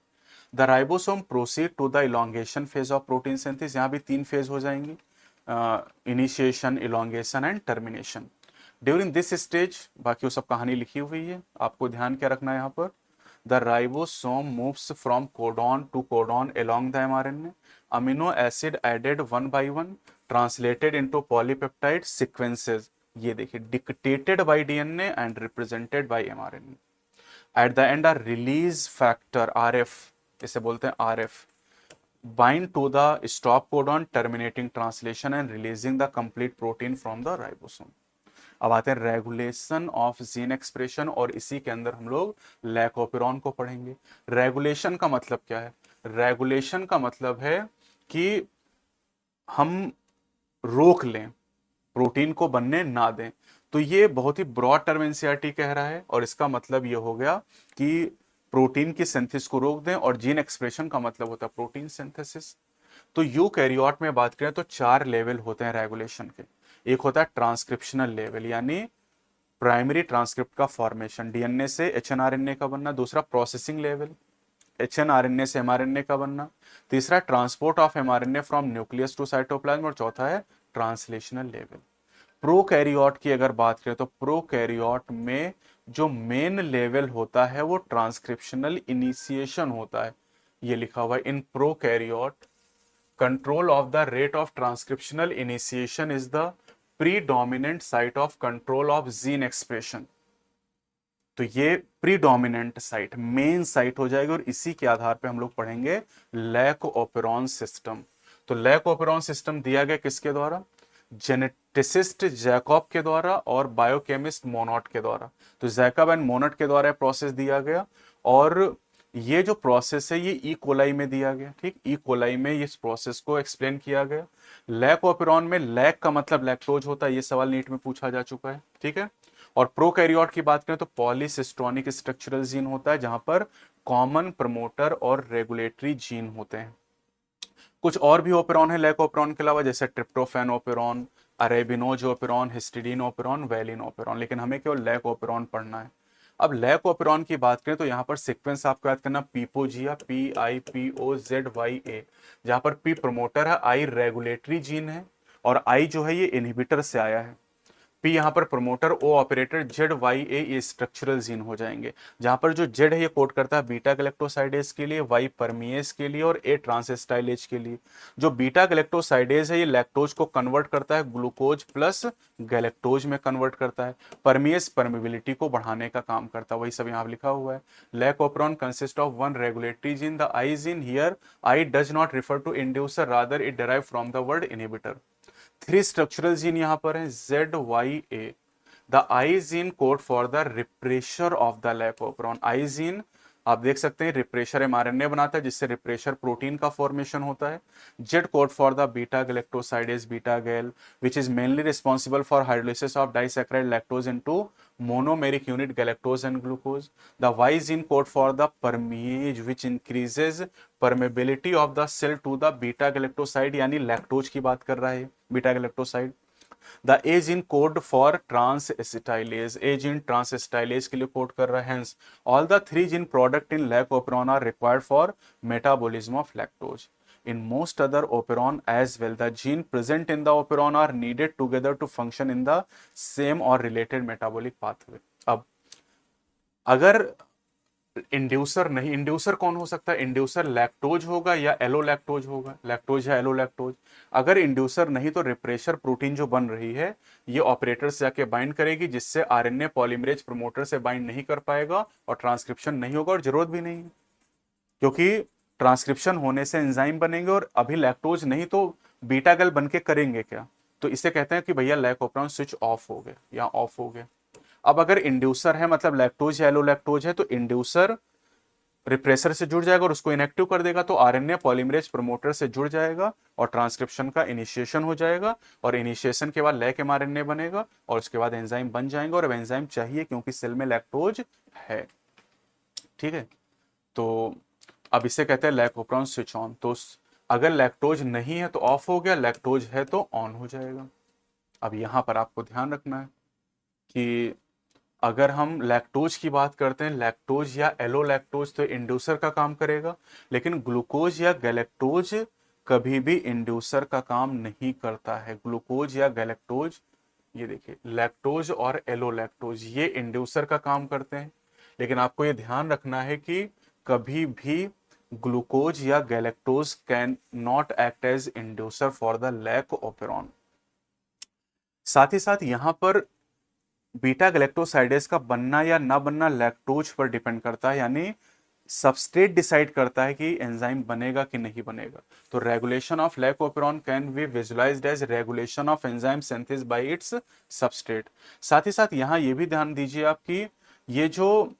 The ribosome proceed to the elongation phase of protein synthesis, यहाँ भी 3 phase हो जाएंगी, initiation, elongation and termination. During this stage बाकी वो सब कहानी लिखी हुई है, आपको ध्यान क्या रखना है यहाँ पर। The ribosome moves from codon to codon along the mRNA. Amino acid added one by one, translated into polypeptide sequences, ये देखिए dictated by DNA and represented by mRNA. At the end are release factor RF, इसे बोलते हैं RF, bind to the stop codon terminating translation and releasing the complete protein from the ribosome. अब आते हैं regulation of gene expression, और इसी के अंदर हम लोग लैकोपेरॉन को पढ़ेंगे। रेगुलेशन का मतलब क्या है? रेगुलेशन का मतलब है कि हम रोक लें, प्रोटीन को बनने ना दें। तो ये बहुत ही ब्रॉड टर्म एनसीईआरटी कह रहा है, और इसका मतलब ये हो गया कि प्रोटीन की सिंथेसिस को रोक दें, और जीन एक्सप्रेशन का मतलब होता है प्रोटीन सिंथेसिस। तो यूकैरियोट में बात करें तो 4 लेवल होते हैं रेगुलेशन के। एक होता है ट्रांसक्रिप्शनल लेवल, यानी प्राइमरी ट्रांसक्रिप्ट का फॉर्मेशन, डीएनए से एचएनआरएनए का बनना। दूसरा प्रोसेसिंग लेवल, एचएनआरएनए से एमआरएनए का बनना। तीसरा transport of mRNA from nucleus to cytoplasm, और चौथा है ट्रांसलेशनल लेवल। प्रोकैरियोट की अगर बात करें तो प्रोकैरियोट में जो मेन लेवल होता है वो ट्रांसक्रिप्शनल इनिशिएशन होता है, ये लिखा हुआ है in prokaryote control of the rate of transcriptional initiation is the predominant site of control of gene expression. तो ये प्रीडोमिनेंट साइट, मेन साइट हो जाएगी, और इसी के आधार पे हम लोग पढ़ेंगे लैक-ओपेरॉन सिस्टम। तो लैक-ओपेरॉन सिस्टम दिया गया किसके द्वारा? जेनेटिसिस्ट जैकब के द्वारा और बायोकेमिस्ट मोनोट के द्वारा। तो जैकब एंड मोनोट के द्वारा प्रोसेस दिया गया, और ये जो प्रोसेस है ये ई कोलाई में दिया गया, ठीक, ई कोलाई में इस प्रोसेस को एक्सप्लेन किया गया। लैक-ओपेरॉन में लैक का मतलब लैक्टोज होता है, ये सवाल नीट में पूछा जा चुका है, ठीक है। और प्रोकैरियोट की बात करें तो पॉलीसिस्टोनिक स्ट्रक्चरल जीन होता है, जहां पर कॉमन प्रमोटर और रेगुलेटरी जीन होते हैं। कुछ और भी ओपेरॉन है लैक-ओपेरॉन के अलावा, जैसे tryptophan operon, arabinose operon, histidine operon, valine operon, लेकिन हमें केवल लैक-ओपेरॉन पढ़ना है। अब लैक-ओपेरॉन की बात करें तो यहाँ पर सीक्वेंस आपको याद करना, पीपोजिया, PIPOZYA, जहां पर पी प्रमोटर है, आई रेगुलेटरी जीन है, और आई जो है ये इनहिबिटर से आया है। पी यहाँ पर promoter, O operator, Z Y A ये स्ट्रक्चरल जीन हो जाएंगे, जहां पर जो जेड है ये कोड करता है बीटा गैलेक्टोसाइडेज के लिए, वाई परमीएज के लिए और ए ट्रांसएस्टाइलेज के लिए। जो बीटा गैलेक्टोसाइडेज है ये लैक्टोज को कन्वर्ट करता है ग्लूकोज प्लस गैलेक्टोज में कन्वर्ट करता है। परमीएज परमिबिलिटी को बढ़ाने का काम करता है, वही सब यहाँ लिखा हुआ है। Lac operon consist of one regulatory gene, the i gene, here i does not refer to inducer, rather it derive from the word inhibitor. Three structural gene यहां पर है, z Y a. The i gene code for the repressor of the lac operon. I gene आप देख सकते हैं refresher mRNA बनाता है, जिससे रिप्रेशर प्रोटीन का फॉर्मेशन होता है। Z code for the beta galactosidase beta gal, which is mainly responsible for hydrolysis of disaccharide lactose into monomeric unit galactose and glucose. The Y gene code for the permease, which increases permeability of the cell to the beta galactoside, यानी lactose की बात कर रहा है beta galactoside. The A gene code for transacetylase, A gene transacetylase के लिए code कर रहा है। Hence all the three gene product in lac operon are required for metabolism of lactose. In most other operon as well, the gene present in the operon are needed together to function in the same or related metabolic pathway. अब अगर inducer नहीं, inducer कौन हो सकता है? Inducer lactose होगा या एलोलैक्टोज होगा, लैक्टोज या एलोलैक्टोज। अगर इंड्यूसर नहीं तो रिप्रेशर प्रोटीन जो बन रही है ये ऑपरेटर से जाके बाइंड करेगी, जिससे आरएनए पॉलीमरेज प्रमोटर से बाइंड नहीं कर पाएगा और ट्रांसक्रिप्शन नहीं होगा, और जरूरत भी नहीं है क्योंकि ट्रांसक्रिप्शन होने से एंजाइम बनेंगे, और अभी लैक्टोज नहीं तो बीटा गैल बन के करेंगे क्या? तो इसे कहते हैं कि भैया लैक ऑपरॉन स्विच ऑफ हो गया या ऑफ हो गया। अब अगर इंड्यूसर है मतलब लैक्टोज या एलोलैक्टोज है, तो इंड्यूसर रिप्रेसर से जुड़ जाएगा और उसको इनएक्टिव कर देगा, तो आरएनए पॉलीमरेज प्रमोटर से जुड़ जाएगा और ट्रांसक्रिप्शन का इनिशिएशन हो जाएगा, और इनिशिएशन के बाद लैक एमआरएनए बनेगा और उसके बाद एंजाइम बन जाएंगे, और अब एंजाइम चाहिए क्योंकि सेल में लैक्टोज है। ठीक है, तो अब इसे कहते हैं लैक ऑपरॉन स्विच ऑन। तो अगर लैक्टोज नहीं है तो ऑफ हो गया, लैक्टोज है तो ऑन हो जाएगा। अब यहां पर आपको ध्यान रखना है कि अगर हम लैक्टोज की बात करते हैं, लैक्टोज या एलोलैक्टोज तो इंड्यूसर का काम करेगा, लेकिन ग्लूकोज या गैलेक्टोज कभी भी इंड्यूसर का काम नहीं करता है। ग्लूकोज या गैलेक्टोज, ये देखिए लैक्टोज और एलोलैक्टोज ये इंड्यूसर का काम करते हैं, लेकिन आपको ये ध्यान रखना है कि कभी भी ग्लूकोज या galactose can not act as inducer for the lac operon. साथ ही साथ यहां पर बीटा गैलेक्टोसाइडेज का बनना या ना बनना लैक्टोज पर डिपेंड करता है, यानी सबस्ट्रेट डिसाइड करता है कि एंजाइम बनेगा कि नहीं बनेगा। तो regulation of lac operon can be visualised as regulation of enzyme synthesis by its substrate. साथ ही साथ यहां ये भी ध्यान दीजिए आप कि ये जो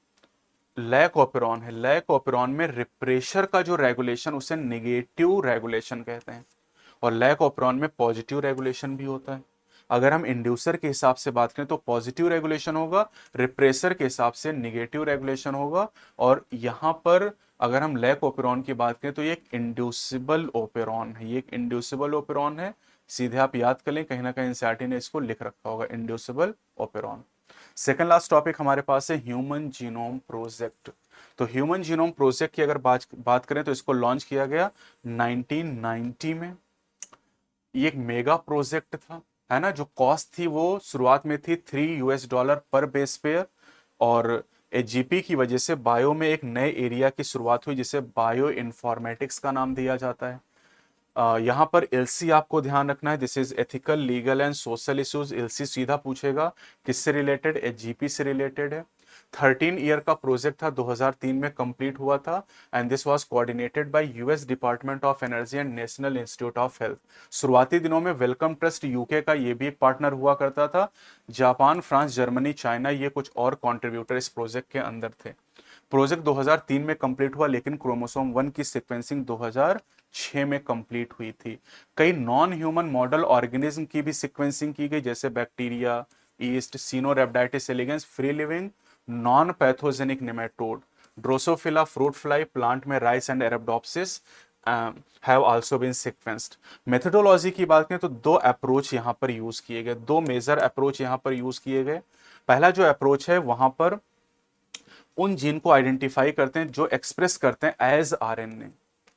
लैक ऑपरॉन है, लैक ऑपरॉन में रिप्रेशर का जो रेगुलेशन उसे नेगेटिव रेगुलेशन कहते हैं, और लैक ऑपरॉन में पॉजिटिव रेगुलेशन भी होता है। अगर हम इंड्यूसर के हिसाब से बात करें तो पॉजिटिव रेगुलेशन होगा, रिप्रेसर के हिसाब से नेगेटिव रेगुलेशन होगा। और यहां पर अगर हम लैक ऑपरॉन की बात करें तो ये एक इंड्यूसिबल ऑपरॉन है, ये एक इंड्यूसिबल ऑपरॉन है। सीधे आप याद कर लें, कहीं ना कहीं एनसीईआरटी ने इसको लिख रखा होगा, inducible operon. Second last topic हमारे पास है ह्यूमन जीनोम प्रोजेक्ट। तो ह्यूमन जीनोम प्रोजेक्ट की अगर बात करें तो इसको लॉन्च किया गया 1990 में। ये एक मेगा प्रोजेक्ट था, है ना। जो कॉस्ट थी वो शुरुआत में थी $3 पर बेस पेयर, और जीपी की वजह से बायो में एक नए एरिया की शुरुआत हुई जिसे बायो इन्फॉर्मेटिक्स का नाम दिया जाता है। यहाँ पर एलसी आपको ध्यान रखना है, this is ethical legal and social issues. LC सीधा पूछेगा किससे रिलेटेड, जीपी से रिलेटेड है। 13 ईयर का प्रोजेक्ट था, 2003 में कंप्लीट हुआ था, and this was coordinated by US department of energy and national institute of health. शुरुआती दिनों में वेलकम ट्रस्ट यूके का ये भी एक पार्टनर हुआ करता था। जापान, फ्रांस, जर्मनी, चाइना ये कुछ और कंट्रीब्यूटर इस प्रोजेक्ट के अंदर थे। प्रोजेक्ट 2003 में कंप्लीट हुआ, लेकिन क्रोमोसोम 1 की सीक्वेंसिंग 2006 में कंप्लीट हुई थी। कई नॉन ह्यूमन मॉडल ऑर्गेनिज्म की भी सीक्वेंसिंग की गई, जैसे bacteria, yeast, Caenorhabditis elegans, free living non pathogenic nematode, Drosophila fruit fly, plant में rice and Arabidopsis have also been sequenced. Methodology की बात करें तो दो अप्रोच यहां पर यूज किए गए, दो मेजर अप्रोच यहां पर यूज किए गए। पहला जो अप्रोच है वहां पर उन जीन को आइडेंटिफाई करते हैं जो एक्सप्रेस करते हैं as RNA,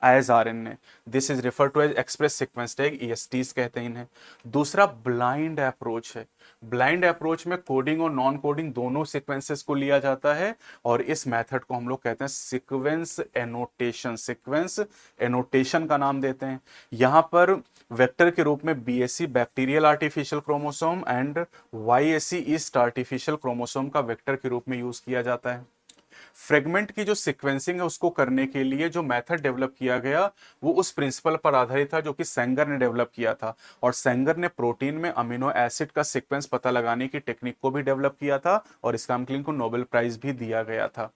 as RNA. This is refer to as express sequence tag, ESTs कहते हैं इन्हें। दूसरा ब्लाइंड अप्रोच है। ब्लाइंड अप्रोच में कोडिंग और नॉन कोडिंग दोनों सीक्वेंसेस को लिया जाता है और इस मेथड को हम लोग कहते हैं सीक्वेंस एनोटेशन। सीक्वेंस एनोटेशन का नाम देते हैं। यहां पर वेक्टर के रूप में BSC bacterial artificial chromosome and YSC yeast artificial chromosome का वेक्टर के रूप में यूज किया जाता है। फ्रेगमेंट की जो सीक्वेंसिंग है उसको करने के लिए जो मेथड डेवलप किया गया वो उस प्रिंसिपल पर आधारित था जो कि सेंगर ने डेवलप किया था। और सेंगर ने प्रोटीन में अमीनो एसिड का सीक्वेंस पता लगाने की टेक्निक को भी डेवलप किया था और इस काम के लिए इनको नोबेल प्राइज भी दिया गया था।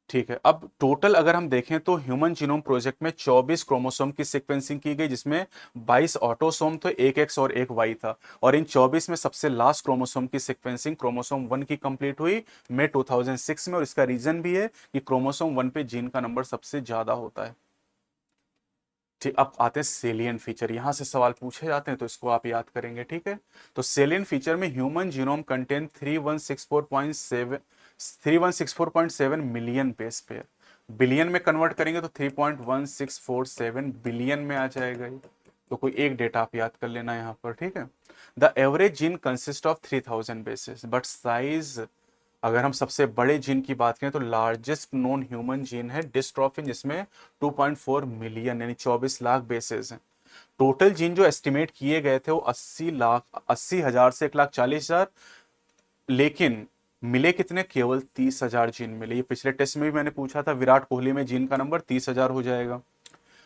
ठीक है, अब टोटल अगर हम देखें तो ह्यूमन जीनोम प्रोजेक्ट में 24 क्रोमोसोम की सीक्वेंसिंग की गई, जिसमें 22 ऑटोसोम थे, एक एक्स और एक वाई था। और इन 24 में सबसे लास्ट क्रोमोसोम की सीक्वेंसिंग क्रोमोसोम 1 की कंप्लीट हुई मई 2006 में। और इसका रीजन भी है कि क्रोमोसोम 1 पे जीन का नंबर सबसे ज्यादा होता है। ठीक, अब आते हैं सेलियन फीचर। यहां से सवाल पूछे जाते हैं तो इसको आप याद करेंगे। ठीक है, तो सेलियन फीचर में human genome contain 3164.7 million base pair. Billion में कन्वर्ट करेंगे तो 3.1647 बिलियन में आ जाएगा ये। तो कोई एक डेटा आप याद कर लेना यहाँ पर। ठीक है, the average gene consist of 3000 basis but size, अगर हम सबसे बड़े जीन की बात करें तो लार्जेस्ट नोन ह्यूमन जीन है डिस्ट्रॉफिन, जिसमें 2.4 मिलियन यानी 24 लाख बेसेस हैं। टोटल जीन जो एस्टिमेट किए गए थे वो 80 हजार से 1,40,000, लेकिन मिले कितने, केवल 30,000 जीन मिले। ये पिछले टेस्ट में भी मैंने पूछा था, विराट कोहली में जीन का नंबर 30,000 हो जाएगा।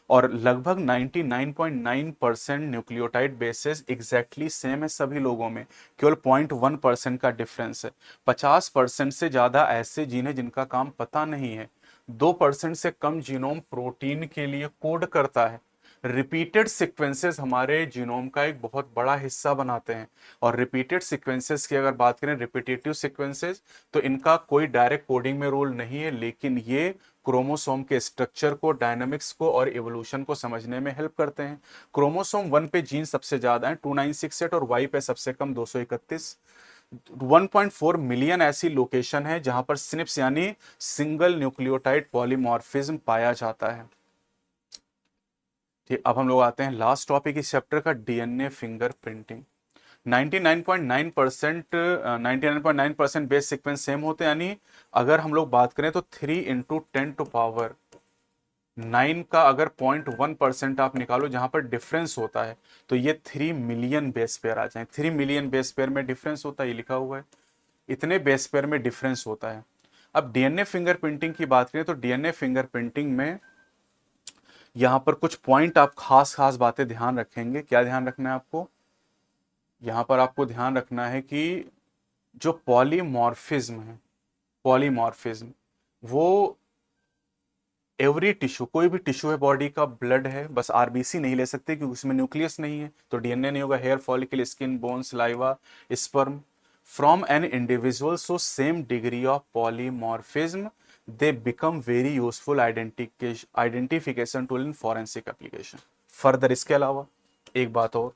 और लगभग 99.9% न्यूक्लियोटाइड बेसिस एग्जैक्टली सेम है सभी लोगों में, केवल 0.1% का डिफरेंस है। 50% से ज्यादा ऐसे जीन है जिनका काम पता नहीं है। 2% से कम जीनोम प्रोटीन के लिए कोड करता है। रिपीटेड सीक्वेंसेस हमारे जीनोम का एक बहुत बड़ा हिस्सा बनाते हैं। और रिपीटेड सीक्वेंसेस की अगर बात करें, रिपीटेटिव सीक्वेंसेस, तो इनका कोई डायरेक्ट कोडिंग में रोल नहीं है, लेकिन ये क्रोमोसोम के स्ट्रक्चर को, डायनामिक्स को और इवोल्यूशन को समझने में हेल्प करते हैं। क्रोमोसोम 1 पे जीन सबसे ज्यादा है 2968 और वाई पे सबसे कम 231। 1.4 मिलियन ऐसी लोकेशन है जहां पर सिनिप्स यानी सिंगल न्यूक्लियोटाइड पॉलीमॉर्फिज्म पाया जाता है। ठीक, अब हम लोग आते हैं लास्ट टॉपिक इस चैप्टर का, DNA fingerprinting. 99.9% base sequence same होते हैं, यानी अगर हम लोग बात करें तो 3 × 10⁻9 का अगर 0.1% आप निकालो जहां पर डिफरेंस होता है तो ये 3 मिलियन बेस पेयर आ जाए। 3 मिलियन बेस पेयर में डिफरेंस होता है, ये लिखा हुआ है, इतने बेस पेयर में डिफरेंस होता है। अब डीएनए फिंगरप्रिंटिंग की बात करें तो डीएनए फिंगरप्रिंटिंग में यहां पर कुछ पॉइंट आप खास खास बातें ध्यान रखेंगे। क्या ध्यान रखना है आपको, यहां पर आपको ध्यान रखना है कि जो पॉलीमॉर्फिज्म है, पॉलीमॉर्फिज्म वो एवरी टिश्यू, कोई भी टिश्यू है बॉडी का, ब्लड है, बस आरबीसी नहीं ले सकते क्योंकि उसमें न्यूक्लियस नहीं है तो डीएनए नहीं होगा। Hair follicle, skin, bones, saliva, sperm from an individual so same degree of polymorphism, they become very useful identification tool in forensic application. Further इसके अलावा एक बात और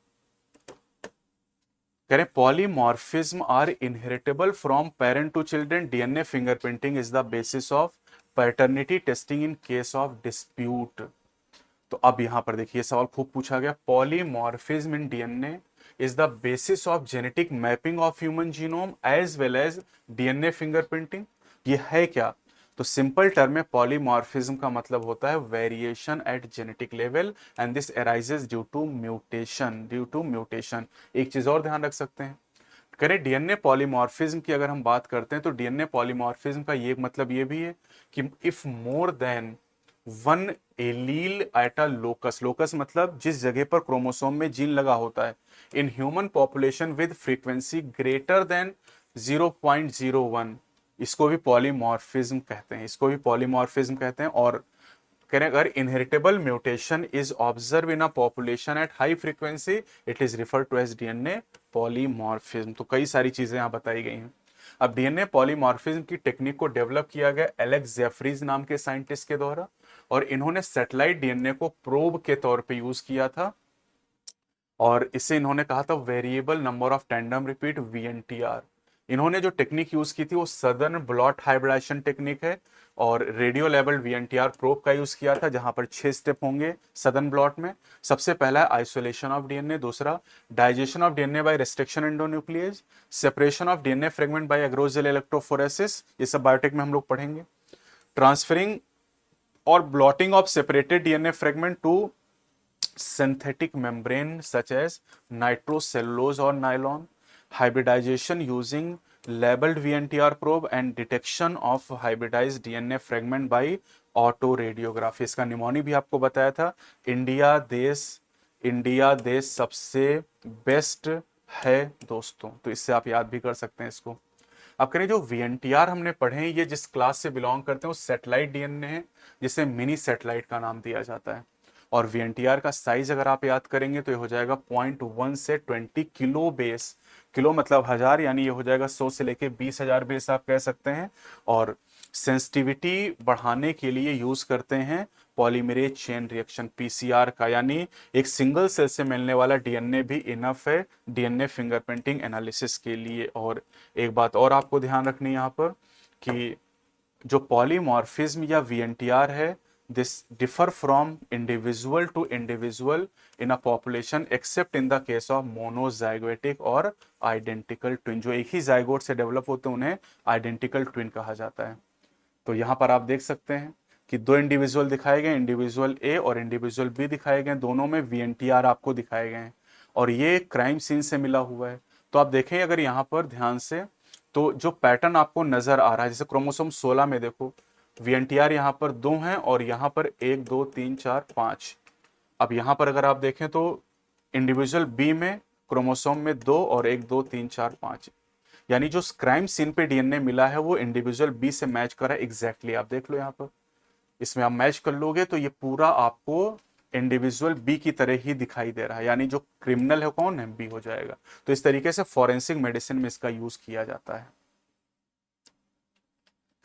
करें, polymorphism are inheritable from parent to children, DNA fingerprinting is the basis of paternity testing in case of dispute. तो अब यहां पर देखिए सवाल खूब पूछा गया, polymorphism in DNA is the basis of genetic mapping of human genome as well as DNA fingerprinting. ये है क्या, तो सिंपल टर्म में पॉलीमॉर्फिज्म का मतलब होता है variation at genetic level and this arises due to mutation, due to mutation. एक चीज और ध्यान रख सकते हैं, करें डीएनए पॉलीमॉर्फिज्म की अगर हम बात करते हैं तो डीएनए पॉलीमॉर्फिज्म का ये मतलब ये भी है कि if more than one allele at a locus, locus मतलब जिस जगह पर क्रोमोसोम में जीन लगा होता है, in human population with frequency greater than 0.01, इसको भी पॉलीमॉर्फिज्म कहते हैं, इसको भी पॉलीमॉर्फिज्म कहते हैं। और करें अगर inheritable mutation is observe in a population at high frequency, it is refer to as DNA polymorphism. तो कई सारी चीजें यहां बताई गई हैं। अब डीएनए पॉलीमॉर्फिज्म की टेक्निक को डेवलप किया गया एलेक्स जेफरीज नाम के साइंटिस्ट के द्वारा, और इन्होंने सैटेलाइट डीएनए को प्रोब के तौर पे यूज किया था और इसे इन्होंने कहा था variable number of tandem repeat VNTR. इन्होंने जो टेक्निक यूज की थी वो सदर्न ब्लॉट हाइब्रिडाइजेशन टेक्निक है, और रेडियो लेवल वीएनटीआर प्रोब का यूज किया था, जहां पर 6 स्टेप होंगे सदर्न ब्लॉट में। सबसे पहला है आइसोलेशन ऑफ डीएनए, दूसरा digestion of DNA by restriction endonuclease, separation of DNA fragment by agarose gel electrophoresis, ये सब बायोटेक में हम लोग पढ़ेंगे। ट्रांसफरिंग और blotting of separated DNA fragment to synthetic membrane such as nitrocellulose or nylon, hybridization using labeled VNTR probe and detection of hybridized DNA fragment by ऑटोरेडियोग्राफी। इसका pneumoniae भी आपको बताया था। इंडिया देश सबसे बेस्ट है दोस्तों, तो इससे आप याद भी कर सकते हैं इसको। अब करें जो वीएनटीआर हमने पढ़े हैं, ये जिस क्लास से बिलोंग करते हैं वो सैटेलाइट डीएनए है, जिसे मिनी सैटेलाइट का नाम दिया जाता है। और वीएनटीआर का साइज अगर आप याद करेंगे तो ये हो जाएगा 0.1 से 20 किलो बेस, किलो मतलब हजार, यानी ये हो जाएगा 100 से लेके 20,000 बेस आप कह सकते हैं। और सेंसिटिविटी बढ़ाने के लिए यूज करते हैं पॉलीमरेज चेन रिएक्शन पीसीआर का, यानी एक सिंगल सेल से मिलने वाला डीएनए भी इनफ है डीएनए फिंगरप्रिंटिंग एनालिसिस के लिए। और एक बात और आपको ध्यान रखनी है यहाँ पर कि जो पॉलीमॉर्फिज्म या वीएनटीआर है, this differ from individual to individual in a population except in the case of monozygotic और identical twin। जो एक ही जाइगोट से डेवलप होते हैं उन्हें आइडेंटिकल ट्विन कहा जाता है। तो यहाँ पर आप देख सकते हैं कि दो इंडिविजुअल दिखाए गए, इंडिविजुअल ए और इंडिविजुअल बी दिखाए गए, दोनों में वीएनटीआर आपको दिखाए गए हैं, और ये क्राइम सीन से मिला हुआ है। तो आप देखें अगर यहाँ पर ध्यान से, तो जो पैटर्न आपको नजर आ रहा है, जैसे क्रोमोसोम 16 में देखो वीएनटीआर यहाँ पर 2 हैं और यहाँ पर 1 2 3 4 5। अब यहाँ पर अगर आप देखें तो इंडिविजुअल बी में क्रोमोसोम में 2 और 1 2 3 4 5, यानी जो क्राइम सीन पे डीएनए मिला है वो इंडिविजुअल बी से मैच कर रहा है एग्जैक्टली। आप देख लो यहाँ पर, इसमें आप मैच कर लोगे तो ये पूरा आपको इंडिविजुअल बी की तरह ही दिखाई दे रहा है, यानी जो क्रिमिनल है कौन है, बी हो जाएगा। तो इस तरीके से फॉरेंसिक मेडिसिन में इसका यूज किया जाता है।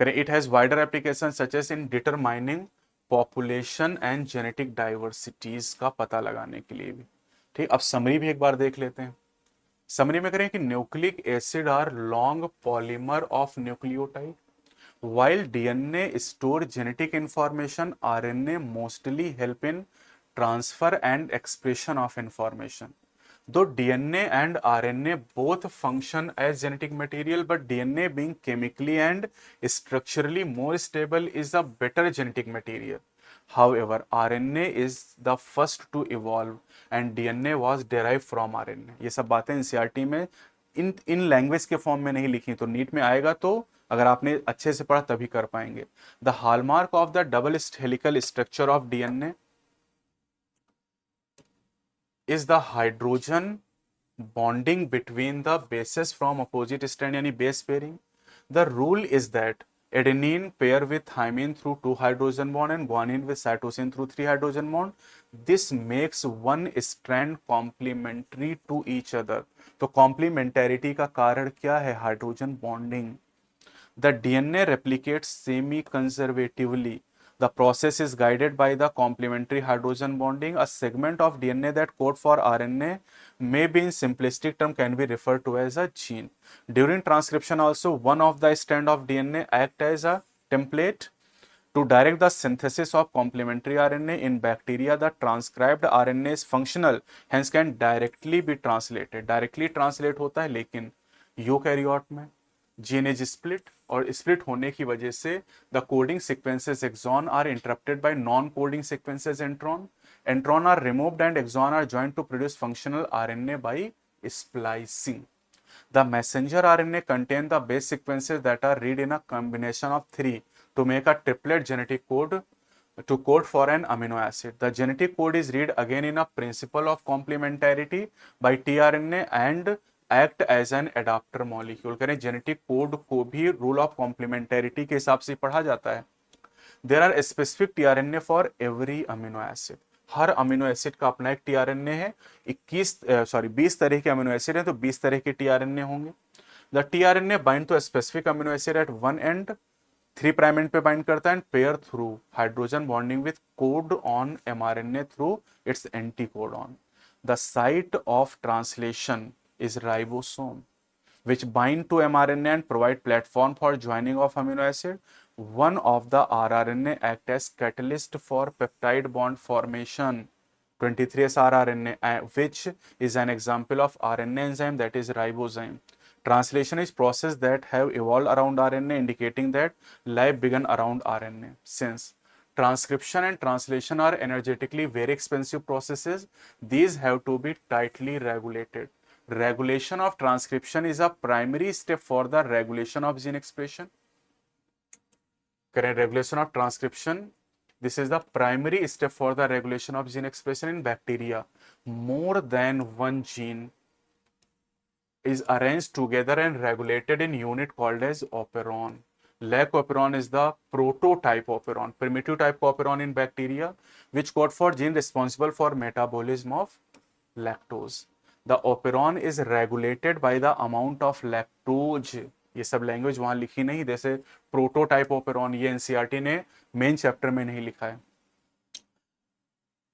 It has wider application such as in determining population and genetic diversities का पता लगाने के लिए भी। ठीक, अब समरी भी एक बार देख लेते हैं। समरी में करें कि nucleic acid are long polymer of nucleotide, while DNA store genetic information, RNA mostly help in transfer and expression of information. Though DNA and RNA both function as genetic material, but DNA being chemically and structurally more stable is a better genetic material. However, RNA is the first to evolve and DNA was derived from RNA. ये सब बातें NCERT में in language के form में नहीं लिखी, तो NEET में आएगा तो अगर आपने अच्छे से पढ़ा तभी कर पाएंगे। The hallmark of the double helical structure of DNA is the hydrogen bonding between the bases from opposite strand, यानी base pairing. The rule is that adenine pair with thymine through 2 hydrogen bond and guanine with cytosine through 3 hydrogen bond. This makes one strand complementary to each other. तो complementarity का कारण क्या है, hydrogen bonding. The DNA replicates semi-conservatively. The process is guided by the complementary hydrogen bonding. A segment of DNA that code for RNA may be in simplistic term can be referred to as a gene. During transcription also, one of the strand of DNA act as a template to direct the synthesis of complementary RNA. In bacteria, the transcribed RNA is functional, hence can directly be translated. Directly translate होता है, लेकिन eukaryote में जीनेज split, और split होने की वजह से the coding sequences exon are interrupted by non coding sequences intron are removed and exon are joined to produce functional RNA by splicing. The messenger RNA contain the base sequences that are read in a combination of 3 to make a triplet genetic code to code for an amino acid. The genetic code is read again in a principle of complementarity by tRNA and act as an adapter molecule। करें genetic code को भी rule of complementarity के हिसाब से पढ़ा जाता है। There are specific tRNA for every amino acid. हर अमीनो एसिड का अपना एक टीआरएनए है। 20 तरह के अमीनो एसिड हैं तो 20 तरह के टीआरएनए होंगे। The tRNA bind to specific amino acid at one end 3 prime end पे बाइंड करता है and pair through hydrogen bonding with code on mRNA through its anticodon. The site of translation is ribosome. which bind to mRNA and provide platform for joining of amino acid. One of the rRNA act as catalyst for peptide bond formation. 23S rRNA, which is an example of RNA enzyme, that is ribozyme. Translation is process that have evolved around RNA, indicating that life began around RNA. Since transcription and translation are energetically very expensive processes, these have to be tightly regulated. Regulation of transcription is a primary step for the regulation of gene expression. Correct. Regulation of transcription, this is the primary step for the regulation of gene expression in bacteria. More than one gene is arranged together and regulated in unit called as operon. Lac operon is the prototype operon, primitive type operon in bacteria, which code for gene responsible for metabolism of lactose. The operon is regulated by the amount of lactose. ये सब language वहां लिखी नहीं, जैसे prototype operon ये NCERT ने main chapter में नहीं लिखा है.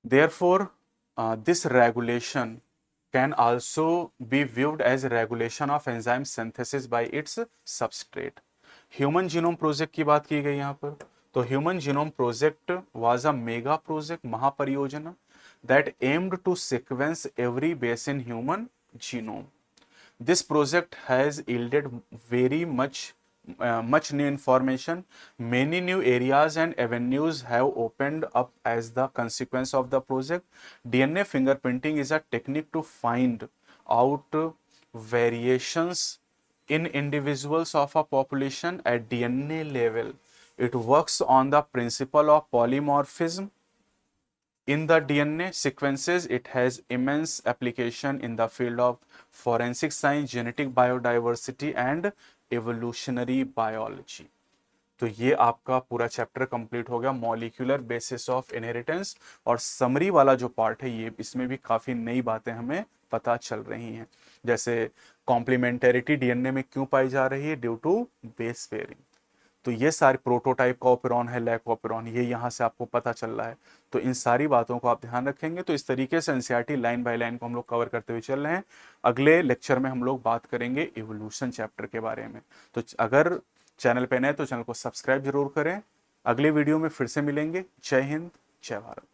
Therefore, this regulation can also be viewed as regulation of enzyme synthesis by its substrate. Human genome project की बात की गई यहाँ पर. तो human genome project was a mega project, महापरियोजना, that aimed to sequence every base in human genome. This project has yielded very much new information. Many new areas and avenues have opened up as the consequence of the project. DNA fingerprinting is a technique to find out variations in individuals of a population at DNA level. It works on the principle of polymorphism in the DNA sequences. It has immense application in the field of forensic science, genetic biodiversity and evolutionary biology. तो ये आपका पूरा chapter complete हो गया, molecular basis of inheritance. और summary वाला जो part है ये, इसमें भी काफी नई बातें हमें पता चल रही हैं, जैसे कॉम्प्लीमेंटेरिटी डीएनए में क्यों पाई जा रही है, ड्यू टू बेस पेयरिंग. तो ये सारे प्रोटोटाइप का ओपेरॉन है, लैक ओपेरॉन, ये यहाँ से आपको पता चल रहा है. तो इन सारी बातों को आप ध्यान रखेंगे. तो इस तरीके से एनसीईआरटी लाइन बाय लाइन को हम लोग कवर करते हुए चल रहे हैं. अगले लेक्चर में हम लोग बात करेंगे इवोल्यूशन चैप्टर के बारे में. तो अगर चैनल पे नए तो चैनल को सब्सक्राइब जरूर करें. अगले वीडियो में फिर से मिलेंगे. जय हिंद, जय भारत.